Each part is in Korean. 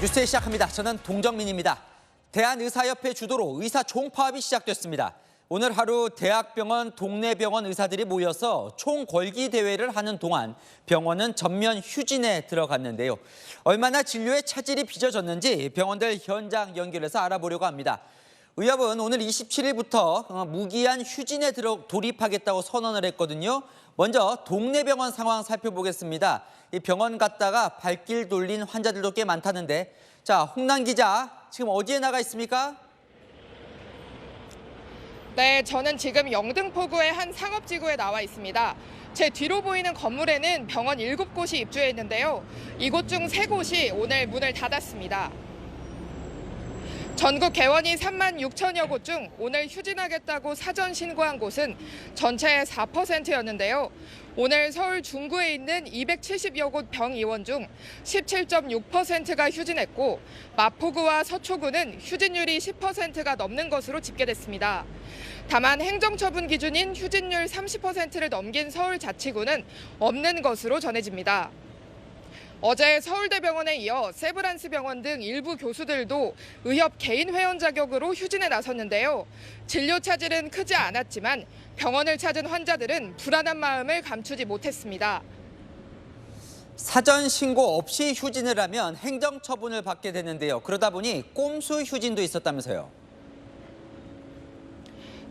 뉴스에 시작합니다. 저는 동정민입니다. 대한의사협회 주도로 의사 총파업이 시작됐습니다. 오늘 하루 대학병원, 동네 병원 의사들이 모여서 총궐기 대회를 하는 동안 병원은 전면 휴진에 들어갔는데요. 얼마나 진료에 차질이 빚어졌는지 병원들 현장 연결해서 알아보려고 합니다. 의협은 오늘 27일부터 무기한 휴진에 돌입하겠다고 선언을 했거든요. 먼저 동네 병원 상황 살펴보겠습니다. 이 병원 갔다가 발길 돌린 환자들도 꽤 많다는데, 자, 홍란 기자, 지금 어디에 나가 있습니까? 네, 저는 지금 영등포구의 한 상업지구에 나와 있습니다. 제 뒤로 보이는 건물에는 병원 7곳이 입주해 있는데요. 이곳 중 3곳이 오늘 문을 닫았습니다. 전국 개원이 3만 6천여 곳 중 오늘 휴진하겠다고 사전 신고한 곳은 전체의 4%였는데요. 오늘 서울 중구에 있는 270여 곳 병의원 중 17.6%가 휴진했고, 마포구와 서초구는 휴진율이 10%가 넘는 것으로 집계됐습니다. 다만 행정처분 기준인 휴진율 30%를 넘긴 서울자치구는 없는 것으로 전해집니다. 어제 서울대병원에 이어 세브란스 병원 등 일부 교수들도 의협 개인 회원 자격으로 휴진에 나섰는데요. 진료 차질은 크지 않았지만 병원을 찾은 환자들은 불안한 마음을 감추지 못했습니다. 사전 신고 없이 휴진을 하면 행정처분을 받게 되는데요. 그러다 보니 꼼수 휴진도 있었다면서요.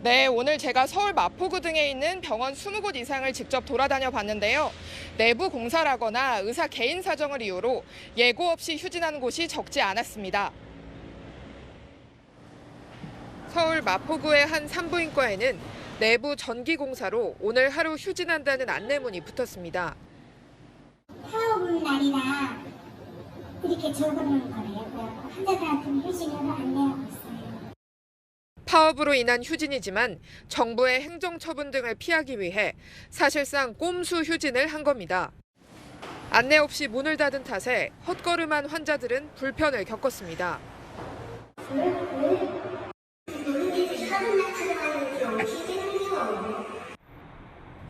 네, 오늘 제가 서울 마포구 등에 있는 병원 20곳 이상을 직접 돌아다녀 봤는데요. 내부 공사라거나 의사 개인 사정을 이유로 예고 없이 휴진한 곳이 적지 않았습니다. 서울 마포구의 한 산부인과에는 내부 전기 공사로 오늘 하루 휴진한다는 안내문이 붙었습니다. 파업을 날이나 이렇게 적어놓은 거래요. 환자들한테는 휴진을 안내하고 있어요. 파업으로 인한 휴진이지만 정부의 행정처분 등을 피하기 위해 사실상 꼼수 휴진을 한 겁니다. 안내 없이 문을 닫은 탓에 헛걸음한 환자들은 불편을 겪었습니다.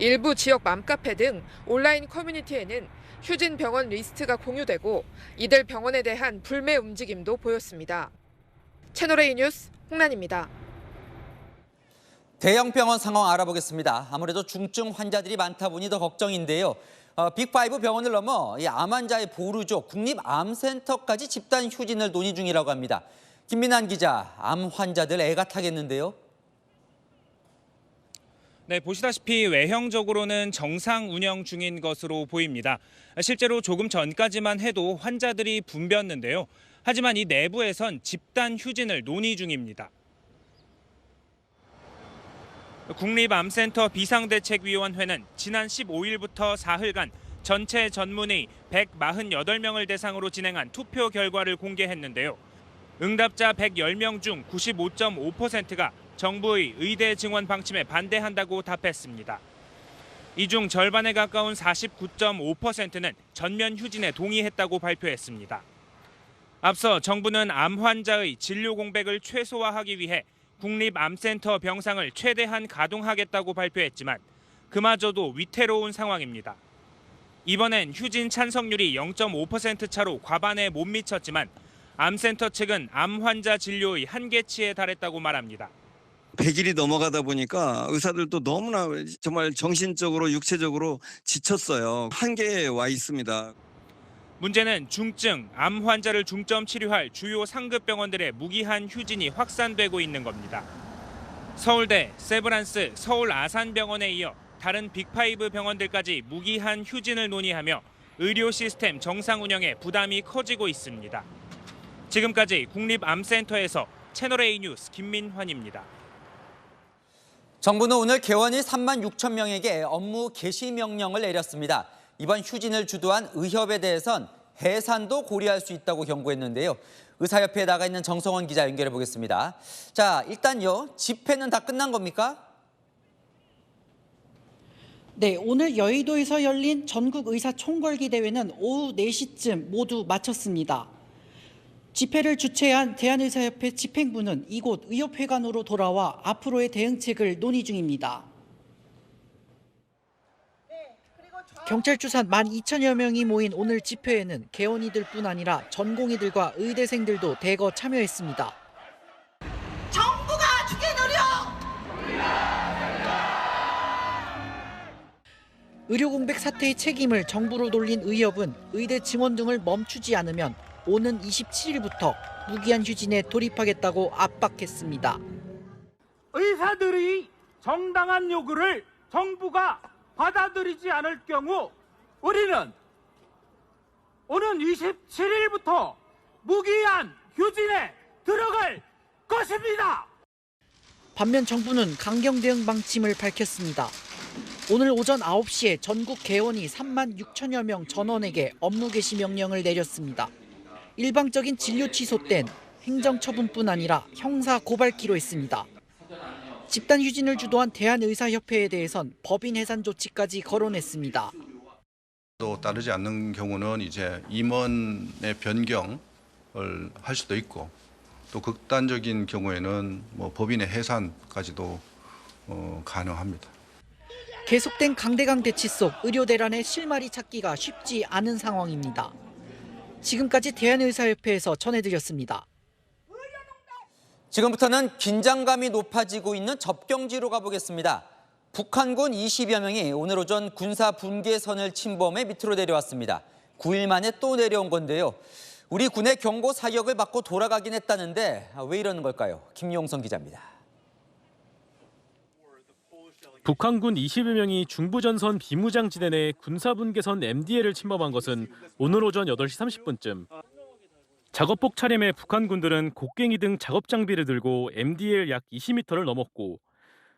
일부 지역 맘카페 등 온라인 커뮤니티에는 휴진 병원 리스트가 공유되고 이들 병원에 대한 불매 움직임도 보였습니다. 채널A 뉴스 홍란입니다. 대형 병원 상황 알아보겠습니다. 아무래도 중증 환자들이 많다 보니 더 걱정인데요. 빅5 병원을 넘어 암 환자의 보루조 국립암센터까지 집단 휴진을 논의 중이라고 합니다. 김민환 기자, 암 환자들 애가 타겠는데요. 네, 보시다시피 외형적으로는 정상 운영 중인 것으로 보입니다. 실제로 조금 전까지만 해도 환자들이 붐볐는데요. 하지만 이 내부에선 집단 휴진을 논의 중입니다. 국립암센터 비상대책위원회는 지난 15일부터 사흘간 전체 전문의 148명을 대상으로 진행한 투표 결과를 공개했는데요. 응답자 110명 중 95.5%가 정부의 의대 증원 방침에 반대한다고 답했습니다. 이 중 절반에 가까운 49.5%는 전면 휴진에 동의했다고 발표했습니다. 앞서 정부는 암 환자의 진료 공백을 최소화하기 위해 국립암센터 병상을 최대한 가동하겠다고 발표했지만 그마저도 위태로운 상황입니다. 이번엔 휴진 찬성률이 0.5% 차로 과반에 못 미쳤지만 암센터 측은 암 환자 진료의 한계치에 달했다고 말합니다. 100일이 넘어가다 보니까 의사들도 너무나 정말 정신적으로 육체적으로 지쳤어요. 한계에 와 있습니다. 문제는 중증, 암 환자를 중점 치료할 주요 상급 병원들의 무기한 휴진이 확산되고 있는 겁니다. 서울대, 세브란스, 서울 아산병원에 이어 다른 빅5 병원들까지 무기한 휴진을 논의하며 의료 시스템 정상 운영에 부담이 커지고 있습니다. 지금까지 국립암센터에서 채널A 뉴스 김민환입니다. 정부는 오늘 개원이 3만 6천 명에게 업무 개시 명령을 내렸습니다. 이번 휴진을 주도한 의협에 대해선 해산도 고려할 수 있다고 경고했는데요. 의사협회에 나가 있는 정성원 기자 연결해 보겠습니다. 자, 일단요, 집회는 다 끝난 겁니까? 네, 오늘 여의도에서 열린 전국 의사 총궐기 대회는 오후 4시쯤 모두 마쳤습니다. 집회를 주최한 대한의사협회 집행부는 이곳 의협회관으로 돌아와 앞으로의 대응책을 논의 중입니다. 네, 그리고 경찰 추산 12,000여 명이 모인 오늘 집회에는 개원이들뿐 아니라 전공의들과 의대생들도 대거 참여했습니다. 정부가 죽여버려! 의료 공백 사태의 책임을 정부로 돌린 의협은 의대 증원 등을 멈추지 않으면 오는 27일부터 무기한 휴진에 돌입하겠다고 압박했습니다. 의사들이 정당한 요구를 정부가 받아들이지 않을 경우 우리는 오는 27일부터 무기한 휴진에 들어갈 것입니다. 반면 정부는 강경 대응 방침을 밝혔습니다. 오늘 오전 9시에 전국 개원이 3만 6천여 명 전원에게 업무 개시 명령을 내렸습니다. 일방적인 진료 취소 땐 행정처분뿐 아니라 형사 고발기로 했습니다. 집단 휴진을 주도한 대한의사협회에 대해선 법인 해산 조치까지 거론했습니다. 또 따르지 않는 경우는 이제 임원의 변경을 할 수도 있고 또 극단적인 경우에는 뭐 법인의 해산까지도 가능합니다. 계속된 강대강 대치 속 의료 대란의 실마리 찾기가 쉽지 않은 상황입니다. 지금까지 대한의사협회에서 전해드렸습니다. 지금부터는 긴장감이 높아지고 있는 접경지로 가보겠습니다. 북한군 20여 명이 오늘 오전 군사 분계선을 침범해 밑으로 내려왔습니다. 9일 만에 또 내려온 건데요. 우리 군의 경고 사격을 받고 돌아가긴 했다는데 왜 이러는 걸까요? 김용성 기자입니다. 북한군 20여 명이 중부전선 비무장지대 내 군사분계선 MDL을 침범한 것은 오늘 오전 8시 30분쯤. 작업복 차림의 북한군들은 곡괭이 등 작업 장비를 들고 MDL 약 20m를 넘었고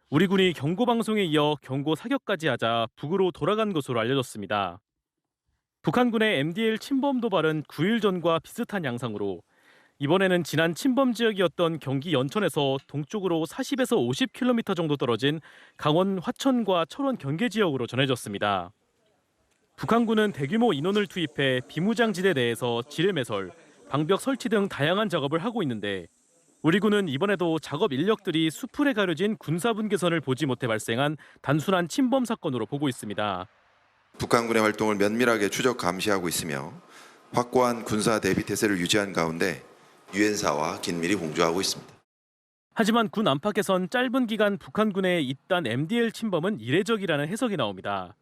우리 군이 경고 방송에 이어 경고 사격까지 하자 북으로 돌아간 것으로 알려졌습니다. 북한군의 MDL 침범 도발은 9일 전과 비슷한 양상으로 이번에는 지난 침범 지역이었던 경기 연천에서 동쪽으로 40에서 50km 정도 떨어진 강원 화천과 철원 경계 지역으로 전해졌습니다. 북한군은 대규모 인원을 투입해 비무장지대 내에서 지뢰 매설, 방벽 설치 등 다양한 작업을 하고 있는데 우리 군은 이번에도 작업 인력들이 수풀에 가려진 군사분계선을 보지 못해 발생한 단순한 침범 사건으로 보고 있습니다. 북한군의 활동을 면밀하게 추적 감시하고 있으며 확고한 군사 대비 태세를 유지한 가운데 유엔사와 긴밀히 공조하고 있습니다. 하지만 군 안팎에선 짧은 기간 북한군의 잇단 MDL 침범은 이례적이라는 해석이 나옵니다.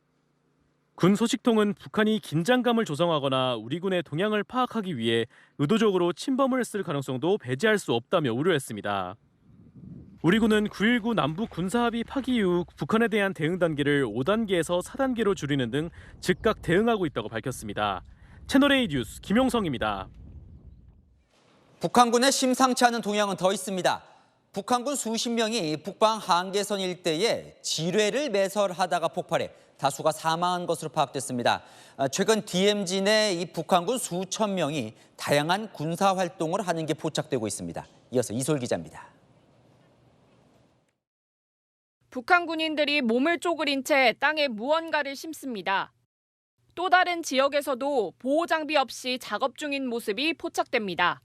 군 소식통은 북한이 긴장감을 조성하거나 우리 군의 동향을 파악하기 위해 의도적으로 침범을 했을 가능성도 배제할 수 없다며 우려했습니다. 우리 군은 9.19 남북 군사합의 파기 이후 북한에 대한 대응 단계를 5단계에서 4단계로 줄이는 등 즉각 대응하고 있다고 밝혔습니다. 채널A 뉴스 김용성입니다. 북한군의 심상치 않은 동향은 더 있습니다. 북한군 수십 명이 북방 한계선 일대에 지뢰를 매설하다가 폭발해 다수가 사망한 것으로 파악됐습니다. 최근 DMZ 내 이 북한군 수천 명이 다양한 군사 활동을 하는 게 포착되고 있습니다. 이어서 이솔 기자입니다. 북한 군인들이 몸을 쪼그린 채 땅에 무언가를 심습니다. 또 다른 지역에서도 보호 장비 없이 작업 중인 모습이 포착됩니다.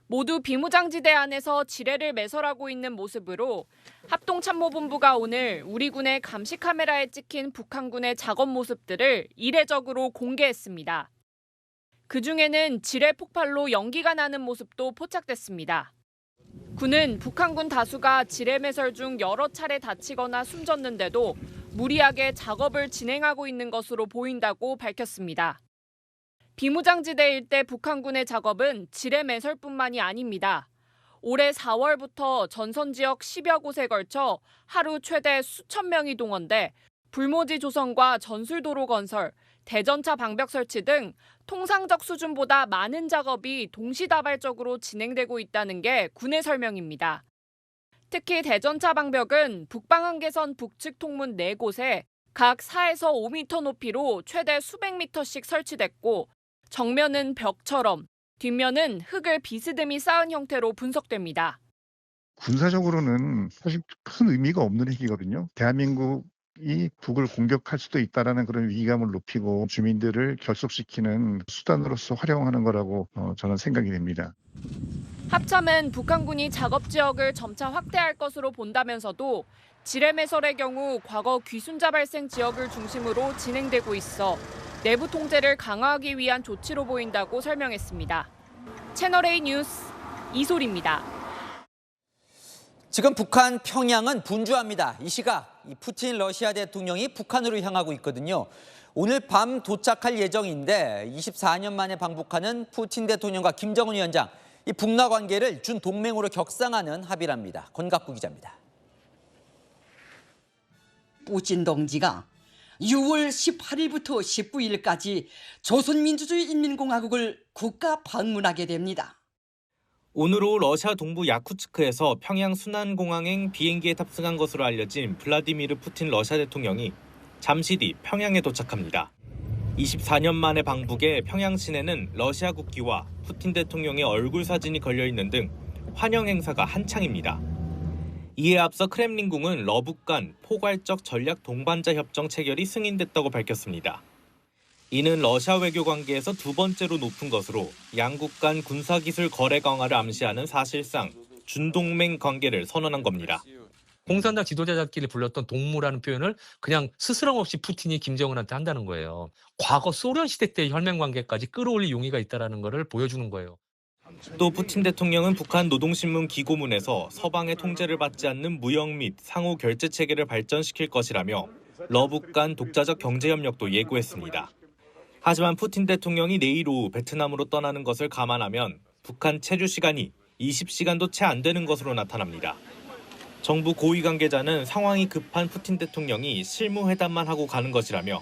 모두 비무장지대 안에서 지뢰를 매설하고 있는 모습으로 합동참모본부가 오늘 우리 군의 감시 카메라에 찍힌 북한군의 작업 모습들을 이례적으로 공개했습니다. 그중에는 지뢰 폭발로 연기가 나는 모습도 포착됐습니다. 군은 북한군 다수가 지뢰 매설 중 여러 차례 다치거나 숨졌는데도 무리하게 작업을 진행하고 있는 것으로 보인다고 밝혔습니다. 비무장지대 일대 북한군의 작업은 지뢰 매설뿐만이 아닙니다. 올해 4월부터 전선 지역 10여 곳에 걸쳐 하루 최대 수천 명이 동원돼 불모지 조성과 전술도로 건설, 대전차 방벽 설치 등 통상적 수준보다 많은 작업이 동시다발적으로 진행되고 있다는 게 군의 설명입니다. 특히 대전차 방벽은 북방한계선 북측 통문 4곳에 각 4에서 5m 높이로 최대 수백 미터씩 설치됐고 정면은 벽처럼 뒷면은 흙을 비스듬히 쌓은 형태로 분석됩니다. 군사적으로는 사실 큰 의미가 없는 핵이거든요. 대한민국이 북을 공격할 수도 있다는 그런 위기감을 높이고 주민들을 결속시키는 수단으로서 활용하는 거라고 저는 생각이 됩니다. 합참은 북한군이 작업 지역을 점차 확대할 것으로 본다면서도 지뢰매설의 경우 과거 귀순자 발생 지역을 중심으로 진행되고 있어 내부 통제를 강화하기 위한 조치로 보인다고 설명했습니다. 채널A 뉴스 이소리입니다. 지금 북한 평양은 분주합니다. 이 시각 이 푸틴 러시아 대통령이 북한으로 향하고 있거든요. 오늘 밤 도착할 예정인데 24년 만에 방북하는 푸틴 대통령과 김정은 위원장, 이 북러 관계를 준 동맹으로 격상하는 합의랍니다. 권갑구 기자입니다. 푸틴 동지가 6월 18일부터 19일까지 조선민주주의인민공화국을 국가 방문하게 됩니다. 오늘 오후 러시아 동부 야쿠츠크에서 평양 순안공항행 비행기에 탑승한 것으로 알려진 블라디미르 푸틴 러시아 대통령이 잠시 뒤 평양에 도착합니다. 24년 만에 방북에 평양 시내는 러시아 국기와 푸틴 대통령의 얼굴 사진이 걸려있는 등 환영 행사가 한창입니다. 이에 앞서 크렘린궁은 러북 간 포괄적 전략 동반자 협정 체결이 승인됐다고 밝혔습니다. 이는 러시아 외교 관계에서 두 번째로 높은 것으로 양국 간 군사기술 거래 강화를 암시하는 사실상 준동맹 관계를 선언한 겁니다. 공산당 지도자들끼리 불렀던 동무라는 표현을 그냥 스스럼 없이 푸틴이 김정은한테 한다는 거예요. 과거 소련 시대 때의 혈맹 관계까지 끌어올릴 용의가 있다는 것을 보여주는 거예요. 또 푸틴 대통령은 북한 노동신문 기고문에서 서방의 통제를 받지 않는 무역 및 상호 결제 체계를 발전시킬 것이라며 러북 간 독자적 경제협력도 예고했습니다. 하지만 푸틴 대통령이 내일 오후 베트남으로 떠나는 것을 감안하면 북한 체류 시간이 20시간도 채 안 되는 것으로 나타납니다. 정부 고위 관계자는 상황이 급한 푸틴 대통령이 실무회담만 하고 가는 것이라며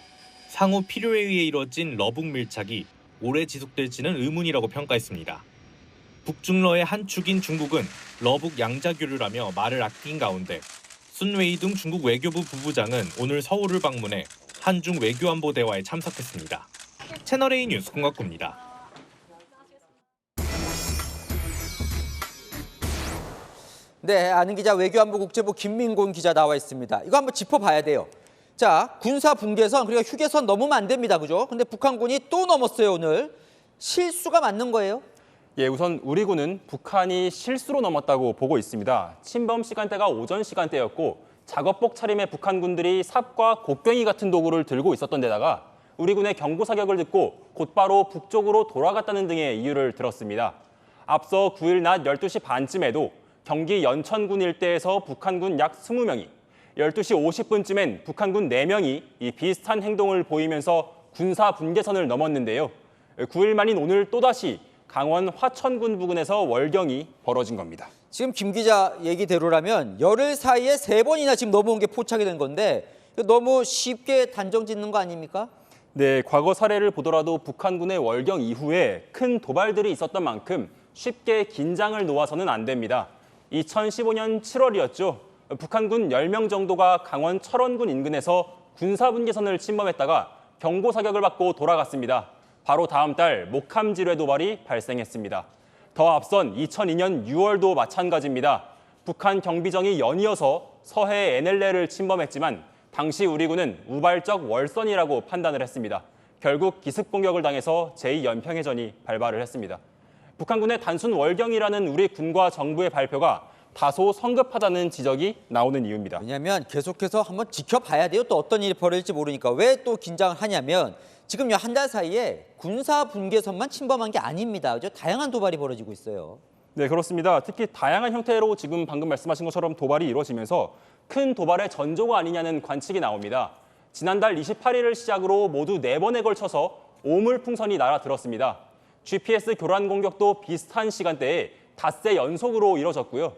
상호 필요에 의해 이뤄진 러북 밀착이 오래 지속될지는 의문이라고 평가했습니다. 북중러의 한 축인 중국은 러북 양자교류라며 말을 아낀 가운데 순웨이둥 중국 외교부 부부장은 오늘 서울을 방문해 한중 외교안보 대화에 참석했습니다. 채널A 뉴스 권갑구입니다. 네, 아는 기자 외교안보 국제부 김민곤 기자 나와 있습니다. 이거 한번 짚어봐야 돼요. 자, 군사 분계선 그리고 휴게선 넘으면 안 됩니다, 그죠? 근데 북한군이 또 넘었어요, 오늘. 실수가 맞는 거예요? 예, 우선 우리 군은 북한이 실수로 넘었다고 보고 있습니다. 침범 시간대가 오전 시간대였고 작업복 차림의 북한군들이 삽과 곡괭이 같은 도구를 들고 있었던 데다가 우리 군의 경고 사격을 듣고 곧바로 북쪽으로 돌아갔다는 등의 이유를 들었습니다. 앞서 9일 낮 12시 반쯤에도 경기 연천군 일대에서 북한군 약 20명이, 12시 50분쯤엔 북한군 4명이 이 비슷한 행동을 보이면서 군사 분계선을 넘었는데요. 9일 만인 오늘 또다시 강원 화천군 부근에서 월경이 벌어진 겁니다. 지금 김 기자 얘기대로라면 열흘 사이에 3번이나 지금 넘어온 게 포착이 된 건데 너무 쉽게 단정 짓는 거 아닙니까? 네, 과거 사례를 보더라도 북한군의 월경 이후에 큰 도발들이 있었던 만큼 쉽게 긴장을 놓아서는 안 됩니다. 2015년 7월이었죠. 북한군 10명 정도가 강원 철원군 인근에서 군사분계선을 침범했다가 경고 사격을 받고 돌아갔습니다. 바로 다음 달 목함 지뢰 도발이 발생했습니다. 더 앞선 2002년 6월도 마찬가지입니다. 북한 경비정이 연이어서 서해 NLL을 침범했지만 당시 우리 군은 우발적 월선이라고 판단을 했습니다. 결국 기습 공격을 당해서 제2연평해전이 발발을 했습니다. 북한군의 단순 월경이라는 우리 군과 정부의 발표가 다소 성급하다는 지적이 나오는 이유입니다. 왜냐하면 계속해서 한번 지켜봐야 돼요. 또 어떤 일이 벌어질지 모르니까. 왜 또 긴장을 하냐면 지금 한 달 사이에 군사 분계선만 침범한 게 아닙니다. 그죠? 다양한 도발이 벌어지고 있어요. 네, 그렇습니다. 특히 다양한 형태로 지금 방금 말씀하신 것처럼 도발이 이루어지면서 큰 도발의 전조가 아니냐는 관측이 나옵니다. 지난달 28일을 시작으로 모두 4번에 걸쳐서 오물풍선이 날아들었습니다. GPS 교란 공격도 비슷한 시간대에 닷새 연속으로 이뤄졌고요.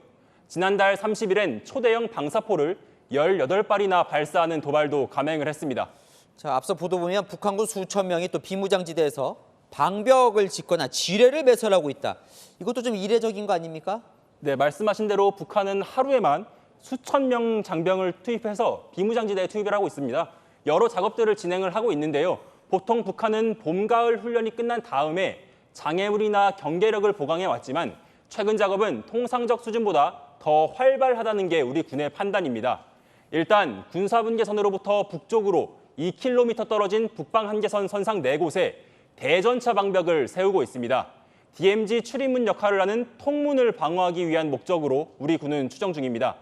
지난달 30일엔 초대형 방사포를 18발이나 발사하는 도발도 감행을 했습니다. 자, 앞서 보도 보면 북한군 수천 명이 또 비무장지대에서 방벽을 짓거나 지뢰를 매설하고 있다. 이것도 좀 이례적인 거 아닙니까? 네, 말씀하신 대로 북한은 하루에만 수천 명 장병을 투입해서 비무장지대에 투입을 하고 있습니다. 여러 작업들을 진행을 하고 있는데요. 보통 북한은 봄, 가을 훈련이 끝난 다음에 장애물이나 경계력을 보강해 왔지만 최근 작업은 통상적 수준보다 더 활발하다는 게 우리 군의 판단입니다. 일단 군사분계선으로부터 북쪽으로 2km 떨어진 북방 한계선 선상 4곳에 대전차 방벽을 세우고 있습니다. DMZ 출입문 역할을 하는 통문을 방어하기 위한 목적으로 우리 군은 추정 중입니다.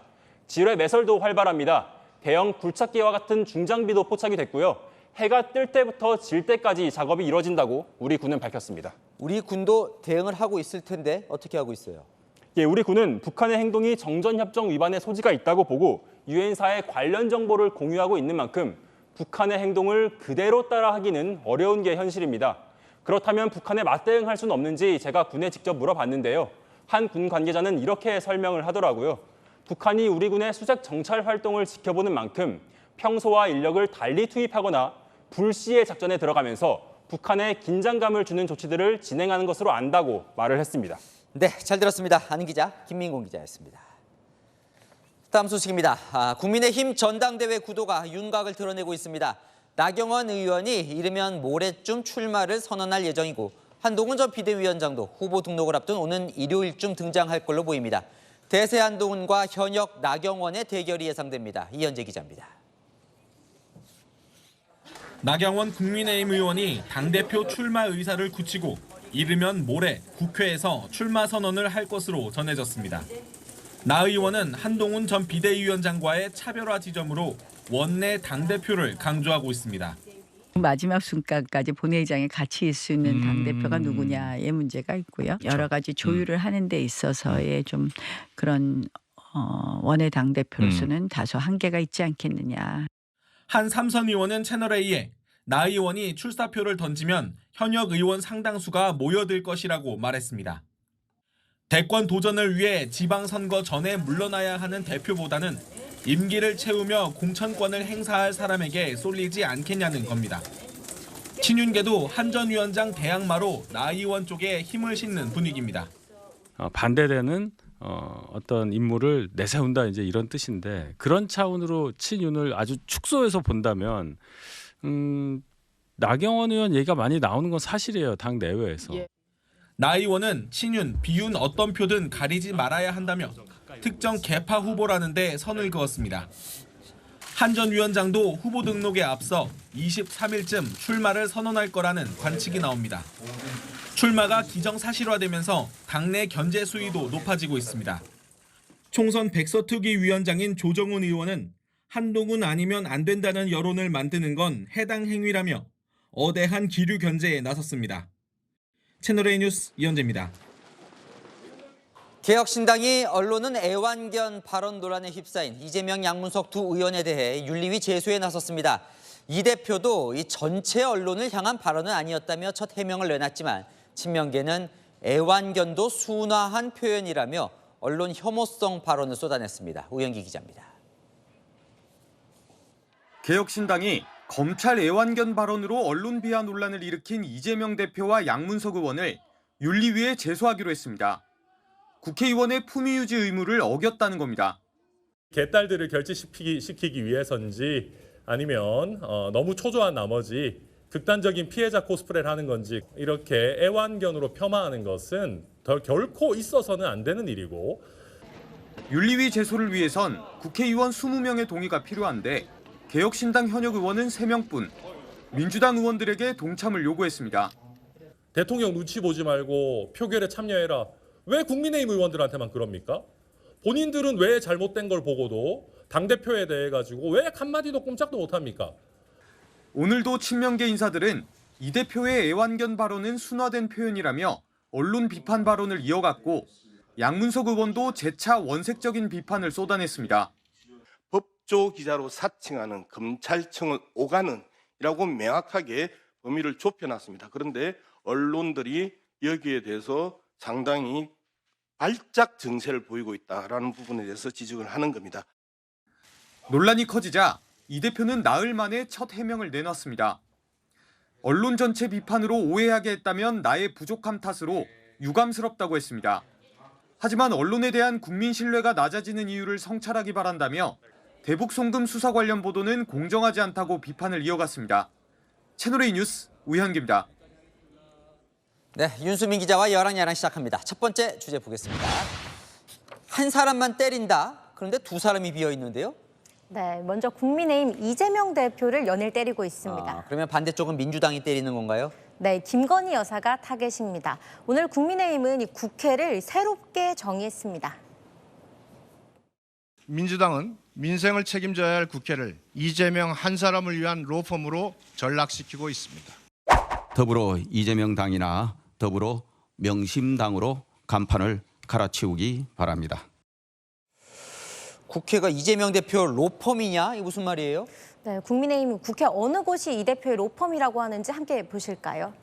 지뢰 매설도 활발합니다. 대형 굴착기와 같은 중장비도 포착이 됐고요. 해가 뜰 때부터 질 때까지 작업이 이뤄진다고 우리 군은 밝혔습니다. 우리 군도 대응을 하고 있을 텐데 어떻게 하고 있어요? 예, 우리 군은 북한의 행동이 정전협정 위반의 소지가 있다고 보고 유엔사에 관련 정보를 공유하고 있는 만큼 북한의 행동을 그대로 따라하기는 어려운 게 현실입니다. 그렇다면 북한에 맞대응할 수는 없는지 제가 군에 직접 물어봤는데요. 한 군 관계자는 이렇게 설명을 하더라고요. 북한이 우리 군의 수색 정찰 활동을 지켜보는 만큼 평소와 인력을 달리 투입하거나 불시의 작전에 들어가면서 북한에 긴장감을 주는 조치들을 진행하는 것으로 안다고 말을 했습니다. 네, 잘 들었습니다. 아는 기자 김민공 기자였습니다. 다음 소식입니다. 국민의힘 전당대회 구도가 윤곽을 드러내고 있습니다. 나경원 의원이 이르면 모레쯤 출마를 선언할 예정이고 한동훈 전 비대위원장도 후보 등록을 앞둔 오는 일요일쯤 등장할 걸로 보입니다. 대세 한동훈과 현역 나경원의 대결이 예상됩니다. 이현재 기자입니다. 나경원 국민의힘 의원이 당대표 출마 의사를 굳히고 이르면 모레 국회에서 출마 선언을 할 것으로 전해졌습니다. 나 의원은 한동훈 전 비대위원장과의 차별화 지점으로 원내 당대표를 강조하고 있습니다. 마지막 순간까지 본회의장에 같이 있을 수 있는 당대표가 누구냐의 문제가 있고요. 여러 가지 조율을 하는 데 있어서의 좀 그런 원외 당대표로서는 다소 한계가 있지 않겠느냐. 한 삼선 의원은 채널A에 나 의원이 출사표를 던지면 현역 의원 상당수가 모여들 것이라고 말했습니다. 대권 도전을 위해 지방선거 전에 물러나야 하는 대표보다는 임기를 채우며 공천권을 행사할 사람에게 쏠리지 않겠냐는 겁니다. 친윤계도 한 전 위원장 대항마로 나 의원 쪽에 힘을 싣는 분위기입니다. 반대되는 어떤 인물을 내세운다 이제 이런 뜻인데 그런 차원으로 친윤을 아주 축소해서 본다면 나경원 의원 얘기가 많이 나오는 건 사실이에요. 당 내외에서. 나 의원은 친윤, 비윤 어떤 표든 가리지 말아야 한다며 특정 계파 후보라는 데 선을 그었습니다. 한 전 위원장도 후보 등록에 앞서 23일쯤 출마를 선언할 거라는 관측이 나옵니다. 출마가 기정사실화되면서 당내 견제 수위도 높아지고 있습니다. 총선 백서특위 위원장인 조정훈 의원은 한동훈 아니면 안 된다는 여론을 만드는 건 해당 행위라며 어대한 기류 견제에 나섰습니다. 채널A 뉴스 이현재입니다. 개혁신당이 언론은 애완견 발언 논란에 휩싸인 이재명, 양문석 두 의원에 대해 윤리위 제소에 나섰습니다. 이 대표도 이 전체 언론을 향한 발언은 아니었다며 첫 해명을 내놨지만 친명계는 애완견도 순화한 표현이라며 언론 혐오성 발언을 쏟아냈습니다. 우영기 기자입니다. 개혁신당이 검찰 애완견 발언으로 언론 비하 논란을 일으킨 이재명 대표와 양문석 의원을 윤리위에 제소하기로 했습니다. 국회의원의 품위 유지 의무를 어겼다는 겁니다. 개딸들을 결집시키기 위해서인지 아니면 너무 초조한 나머지 극단적인 피해자 코스프레를 하는 건지 이렇게 애완견으로 폄하하는 것은 결코 있어서는 안 되는 일이고 윤리위 제소를 위해선 국회의원 20명의 동의가 필요한데 개혁신당 현역 의원은 3명뿐 민주당 의원들에게 동참을 요구했습니다. 대통령 눈치 보지 말고 표결에 참여해라. 왜 국민의힘 의원들한테만 그럽니까? 본인들은 왜 잘못된 걸 보고도 당대표에 대해 가지고 왜 한마디도 꼼짝도 못합니까? 오늘도 친명계 인사들은 이 대표의 애완견 발언은 순화된 표현이라며 언론 비판 발언을 이어갔고 양문석 의원도 재차 원색적인 비판을 쏟아냈습니다. 법조 기자로 사칭하는 검찰청을 오가는 이라고 명확하게 범위를 좁혀놨습니다. 그런데 언론들이 여기에 대해서 상당히 발작 증세를 보이고 있다라는 부분에 대해서 지적을 하는 겁니다. 논란이 커지자 이 대표는 나흘 만에 첫 해명을 내놨습니다. 언론 전체 비판으로 오해하게 했다면 나의 부족함 탓으로 유감스럽다고 했습니다. 하지만 언론에 대한 국민 신뢰가 낮아지는 이유를 성찰하기 바란다며 대북 송금 수사 관련 보도는 공정하지 않다고 비판을 이어갔습니다. 채널A 뉴스 우현기입니다. 네, 윤수민 기자와 여랑야랑 시작합니다. 첫 번째 주제 보겠습니다. 한 사람만 때린다. 그런데 두 사람이 비어 있는데요. 네, 먼저 국민의힘 이재명 대표를 연일 때리고 있습니다. 그러면 반대쪽은 민주당이 때리는 건가요? 네, 김건희 여사가 타겟입니다. 오늘 국민의힘은 이 국회를 새롭게 정의했습니다. 민주당은 민생을 책임져야 할 국회를 이재명 한 사람을 위한 로펌으로 전락시키고 있습니다. 더불어 이재명 당이나 더불어 명심당으로 간판을 갈아치우기 바랍니다. 국회가 이재명 대표 로펌이냐? 이게 무슨 말이에요? 네, 국민의힘 국회 어느 곳이 이 대표의 로펌이라고 하는지 함께 보실까요?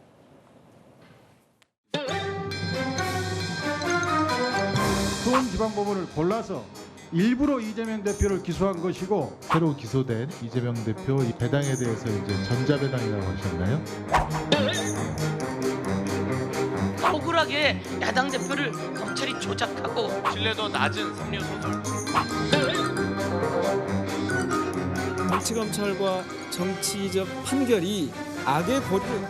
수원지방법원을 골라서 일부러 이재명 대표를 기소한 것이고 새로 기소된 이재명 대표 이 배당에 대해서 이제 전자배당이라고 하셨나요? 억울하게 야당 대표를 검찰이 조작하고 신뢰도 낮은 삼류 소설. 정치검찰과 정치적 판결이 악의 고리를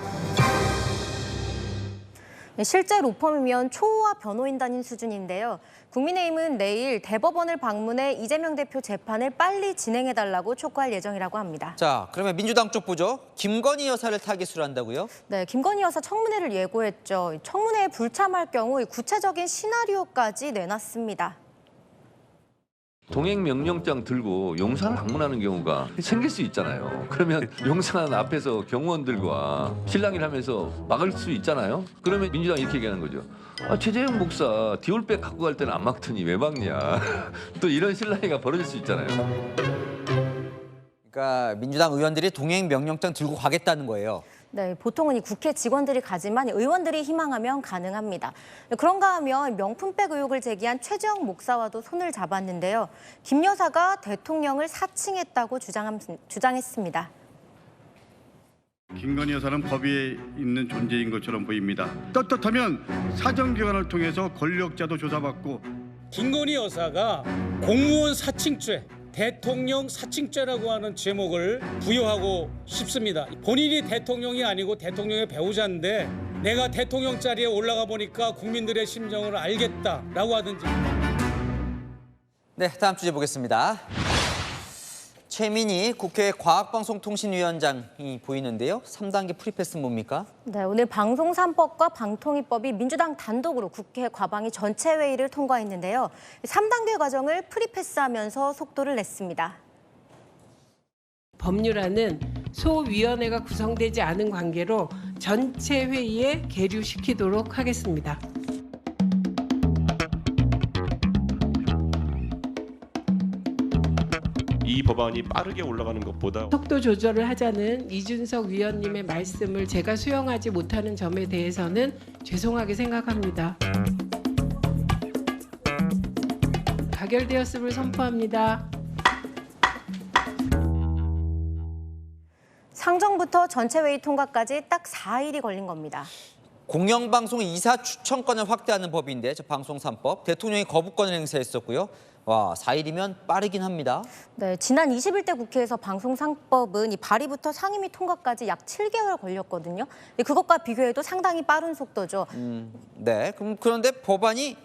실제 로펌이면 초호화 변호인단인 수준인데요. 국민의힘은 내일 대법원을 방문해 이재명 대표 재판을 빨리 진행해달라고 촉구할 예정이라고 합니다. 자, 그러면 민주당 쪽 보죠. 김건희 여사를 타깃으로 한다고요? 네, 김건희 여사 청문회를 예고했죠. 청문회에 불참할 경우 구체적인 시나리오까지 내놨습니다. 동행 명령장 들고 용산을 방문하는 경우가 생길 수 있잖아요. 그러면 용산 앞에서 경호원들과 실랑이를 하면서 막을 수 있잖아요. 그러면 민주당이 이렇게 얘기하는 거죠. 최재형 목사 디올백 갖고 갈 때는 안 막더니 왜 막냐. 또 이런 실랑이가 벌어질 수 있잖아요. 그러니까 민주당 의원들이 동행 명령장 들고 가겠다는 거예요. 네, 보통은 이 국회 직원들이 가지만 의원들이 희망하면 가능합니다. 그런가 하면 명품백 의혹을 제기한 최재형 목사와도 손을 잡았는데요. 김 여사가 대통령을 사칭했다고 주장했습니다. 김건희 여사는 법에 있는 존재인 것처럼 보입니다. 떳떳하면 사정기관을 통해서 권력자도 조사받고 김건희 여사가 공무원 사칭죄, 대통령 사칭죄라고 하는 제목을 부여하고 싶습니다. 본인이 대통령이 아니고 대통령의 배우자인데 내가 대통령 자리에 올라가 보니까 국민들의 심정을 알겠다라고 하든지. 네, 다음 주제 보겠습니다. 최민희 국회 과학방송통신위원장이 보이는데요. 3단계 프리패스 뭡니까? 네, 오늘 방송 3법과 방통위법이 민주당 단독으로 국회 과방위 전체 회의를 통과했는데요. 3단계 과정을 프리패스하면서 속도를 냈습니다. 법률안은 소위원회가 구성되지 않은 관계로 전체 회의에 계류시키도록 하겠습니다. 이 법안이 빠르게 올라가는 것보다 속도 조절을 하자는 이준석 위원님의 말씀을 제가 수용하지 못하는 점에 대해서는 죄송하게 생각합니다. 가결되었음을 선포합니다. 상정부터 전체 회의 통과까지 딱 4일이 걸린 겁니다. 공영방송 이사 추천권을 확대하는 법인데 저 방송 3법 대통령이 거부권을 행사했었고요. 와, 4일이면 빠르긴 합니다. 네, 지난 21대 국회에서 방송 3법은 이 발의부터 상임위 통과까지 약 7개월 걸렸거든요. 그것과 비교해도 상당히 빠른 속도죠. 네, 그런데 법안이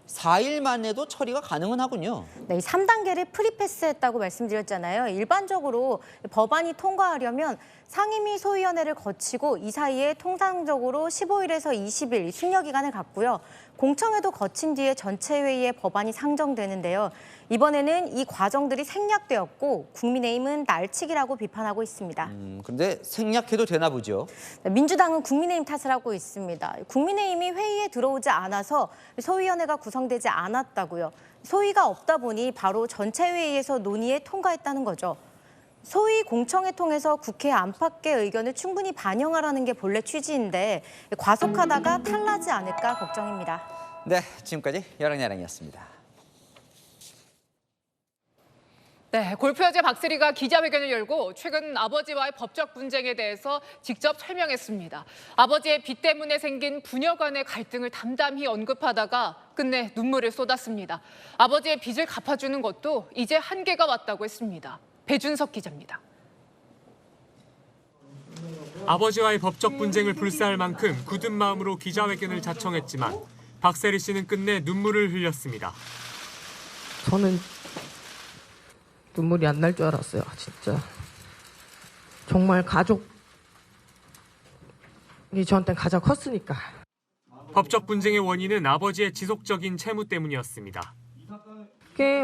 4일 만에도 처리가 가능은 하군요. 네, 이 3단계를 프리패스했다고 말씀드렸잖아요. 일반적으로 법안이 통과하려면 상임위 소위원회를 거치고 이 사이에 통상적으로 15일에서 20일 숙려 기간을 갖고요. 공청회도 거친 뒤에 전체 회의에 법안이 상정되는데요. 이번에는 이 과정들이 생략되었고 국민의힘은 날치기라고 비판하고 있습니다. 그런데 생략해도 되나 보죠. 민주당은 국민의힘 탓을 하고 있습니다. 국민의힘이 회의에 들어오지 않아서 소위원회가 구성되지 않았다고요. 소위가 없다 보니 바로 전체 회의에서 논의에 통과했다는 거죠. 소위 공청회 통해서 국회 안팎의 의견을 충분히 반영하라는 게 본래 취지인데 과속하다가 탈나지 않을까 걱정입니다. 네, 지금까지 여랑야랑이었습니다. 네, 골프 여제 박세리가 기자회견을 열고 최근 아버지와의 법적 분쟁에 대해서 직접 설명했습니다. 아버지의 빚 때문에 생긴 부녀 간의 갈등을 담담히 언급하다가 끝내 눈물을 쏟았습니다. 아버지의 빚을 갚아주는 것도 이제 한계가 왔다고 했습니다. 배준석 기자입니다. 아버지와의 법적 분쟁을 불사할 만큼 굳은 마음으로 기자회견을 자청했지만 박세리 씨는 끝내 눈물을 흘렸습니다. 저는 눈물이 안 날 줄 알았어요, 진짜. 정말 가족이 저한테 가장 컸으니까. 법적 분쟁의 원인은 아버지의 지속적인 채무 때문이었습니다. 꽤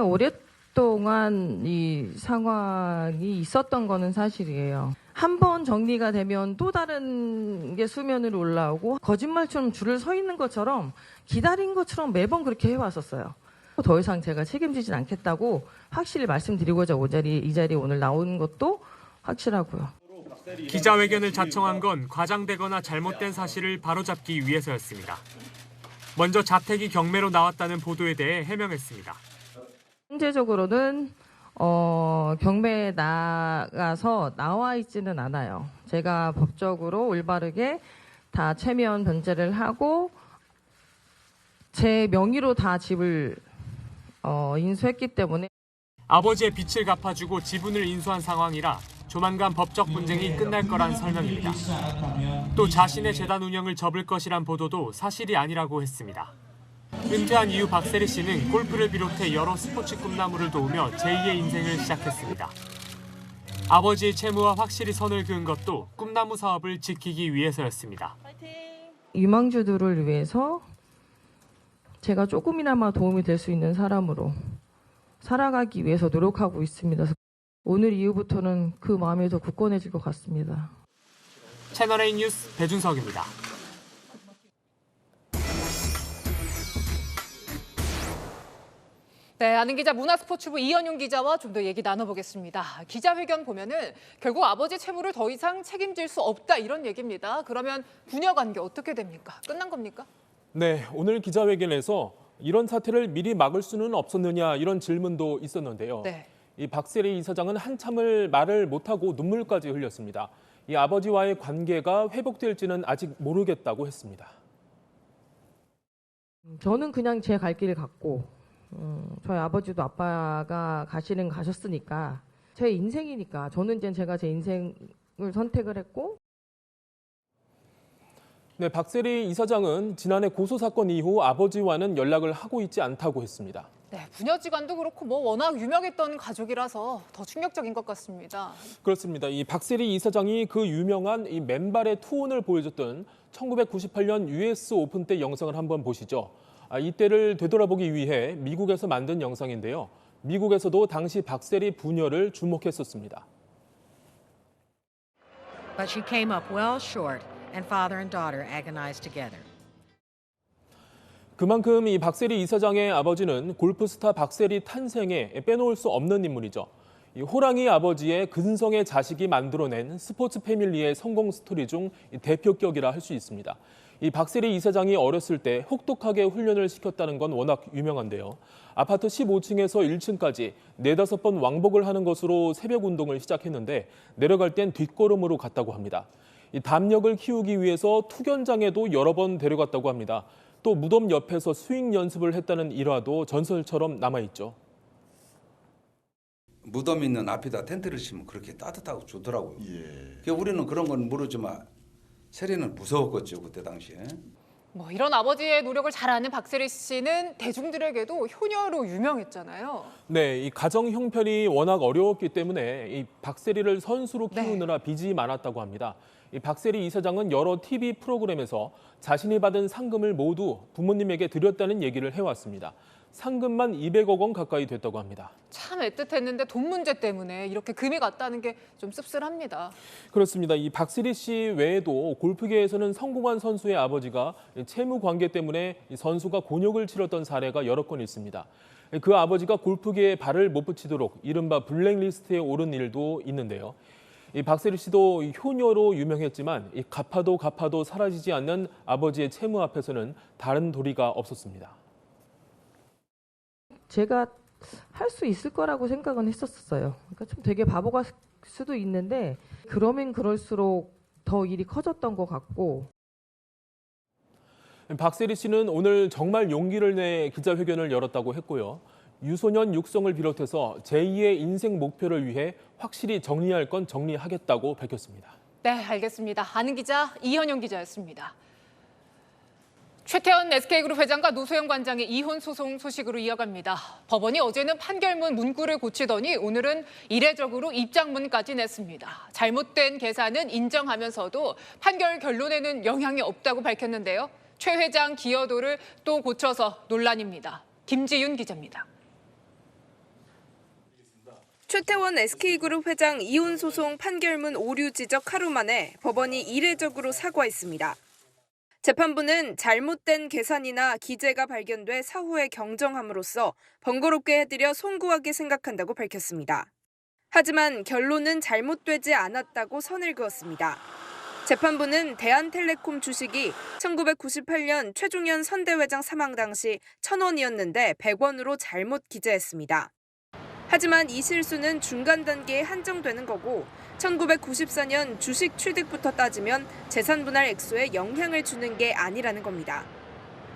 동안 이 상황이 있었던 거는 사실이에요. 한 번 정리가 되면 또 다른 게 수면으로 올라오고 거짓말처럼 줄을 서 있는 것처럼 기다린 것처럼 매번 그렇게 해왔었어요. 더 이상 제가 책임지진 않겠다고 확실히 말씀드리고자 이 자리에 오늘 나온 것도 확실하고요. 기자회견을 자청한 건 과장되거나 잘못된 사실을 바로잡기 위해서였습니다. 먼저 자택이 경매로 나왔다는 보도에 대해 해명했습니다. 현재적으로는 경매에 나가서 나와 있지는 않아요. 제가 법적으로 올바르게 다 최면 변제를 하고 제 명의로 다 집을 인수했기 때문에 아버지의 빚을 갚아주고 지분을 인수한 상황이라 조만간 법적 분쟁이 끝날 거란 설명입니다. 또 자신의 재단 운영을 접을 것이란 보도도 사실이 아니라고 했습니다. 은퇴한 이후 박세리 씨는 골프를 비롯해 여러 스포츠 꿈나무를 도우며 제2의 인생을 시작했습니다. 아버지의 채무와 확실히 선을 그은 것도 꿈나무 사업을 지키기 위해서였습니다. 유망주들을 위해서 제가 조금이나마 도움이 될 수 있는 사람으로 살아가기 위해서 노력하고 있습니다. 오늘 이후부터는 그 마음이 더 굳건해질 것 같습니다. 채널A 뉴스 배준석입니다. 네, 아는 기자 문화스포츠부 이현용 기자와 좀 더 얘기 나눠보겠습니다. 기자회견 보면은 결국 아버지 채무를 더 이상 책임질 수 없다 이런 얘기입니다. 그러면 부녀 관계 어떻게 됩니까? 끝난 겁니까? 네, 오늘 기자회견에서 이런 사태를 미리 막을 수는 없었느냐 이런 질문도 있었는데요. 네. 이 박세리 이사장은 한참을 말을 못하고 눈물까지 흘렸습니다. 이 아버지와의 관계가 회복될지는 아직 모르겠다고 했습니다. 저는 그냥 제 갈 길을 갔고 저희 아버지도 아빠가 가셨으니까 제 인생이니까 저는 이제 제가 제 인생을 선택을 했고. 네, 박세리 이사장은 지난해 고소 사건 이후 아버지와는 연락을 하고 있지 않다고 했습니다. 네, 부녀지간도 그렇고 뭐 워낙 유명했던 가족이라서 더 충격적인 것 같습니다. 그렇습니다. 이 박세리 이사장이 그 유명한 이 맨발의 투혼을 보여줬던 1998년 US 오픈 때 영상을 한번 보시죠. 이때를 되돌아보기 위해 미국에서 만든 영상인데요. 미국에서도 당시 박세리 부녀를 주목했었습니다. But she came up well short, and father and daughter agonized together. 그만큼 이 박세리 이사장의 아버지는 골프스타 박세리 탄생에 빼놓을 수 없는 인물이죠. 이 호랑이 아버지의 근성의 자식이 만들어낸 스포츠 패밀리의 성공 스토리 중 대표격이라 할 수 있습니다. 이 박세리 이사장이 어렸을 때 혹독하게 훈련을 시켰다는 건 워낙 유명한데요. 아파트 15층에서 1층까지 4-5번 왕복을 하는 것으로 새벽 운동을 시작했는데 내려갈 땐 뒷걸음으로 갔다고 합니다. 이 담력을 키우기 위해서 투견장에도 여러 번 데려갔다고 합니다. 또 무덤 옆에서 스윙 연습을 했다는 일화도 전설처럼 남아있죠. 무덤 있는 앞에다 텐트를 치면 그렇게 따뜻하고 좋더라고요. 그러니까 우리는 그런 건 모르지만 세리는 무서웠겠죠, 그때 당시에. 뭐 이런 아버지의 노력을 잘 아는 박세리 씨는 대중들에게도 효녀로 유명했잖아요. 네, 이 가정 형편이 워낙 어려웠기 때문에 이 박세리를 선수로 키우느라 빚이 많았다고 합니다. 이 박세리 이사장은 여러 TV 프로그램에서 자신이 받은 상금을 모두 부모님에게 드렸다는 얘기를 해왔습니다. 상금만 200억 원 가까이 됐다고 합니다. 참 애틋했는데 돈 문제 때문에 이렇게 금이 갔다는 게 좀 씁쓸합니다. 그렇습니다. 이 박세리 씨 외에도 골프계에서는 성공한 선수의 아버지가 채무 관계 때문에 선수가 곤욕을 치렀던 사례가 여러 건 있습니다. 그 아버지가 골프계에 발을 못 붙이도록 이른바 블랙리스트에 오른 일도 있는데요. 이 박세리 씨도 효녀로 유명했지만 이 갚아도 사라지지 않는 아버지의 채무 앞에서는 다른 도리가 없었습니다. 제가 할 수 있을 거라고 생각은 했었어요. 그러니까 좀 되게 바보가 수도 있는데 그러면 그럴수록 더 일이 커졌던 것 같고. 박세리 씨는 오늘 정말 용기를 내 기자회견을 열었다고 했고요. 유소년 육성을 비롯해서 제2의 인생 목표를 위해 확실히 정리할 건 정리하겠다고 밝혔습니다. 네, 알겠습니다. 아는 기자 이현영 기자였습니다. 최태원 SK그룹 회장과 노소영 관장의 이혼 소송 소식으로 이어갑니다. 법원이 어제는 판결문 문구를 고치더니 오늘은 이례적으로 입장문까지 냈습니다. 잘못된 계산은 인정하면서도 판결 결론에는 영향이 없다고 밝혔는데요. 최 회장 기여도를 또 고쳐서 논란입니다. 김지윤 기자입니다. 최태원 SK그룹 회장 이혼 소송 판결문 오류 지적 하루 만에 법원이 이례적으로 사과했습니다. 재판부는 잘못된 계산이나 기재가 발견돼 사후에 경정함으로써 번거롭게 해드려 송구하게 생각한다고 밝혔습니다. 하지만 결론은 잘못되지 않았다고 선을 그었습니다. 재판부는 대한텔레콤 주식이 1998년 최종현 선대회장 사망 당시 1,000원이었는데 100원으로 잘못 기재했습니다. 하지만 이 실수는 중간 단계에 한정되는 거고 1994년 주식 취득부터 따지면 재산 분할 액수에 영향을 주는 게 아니라는 겁니다.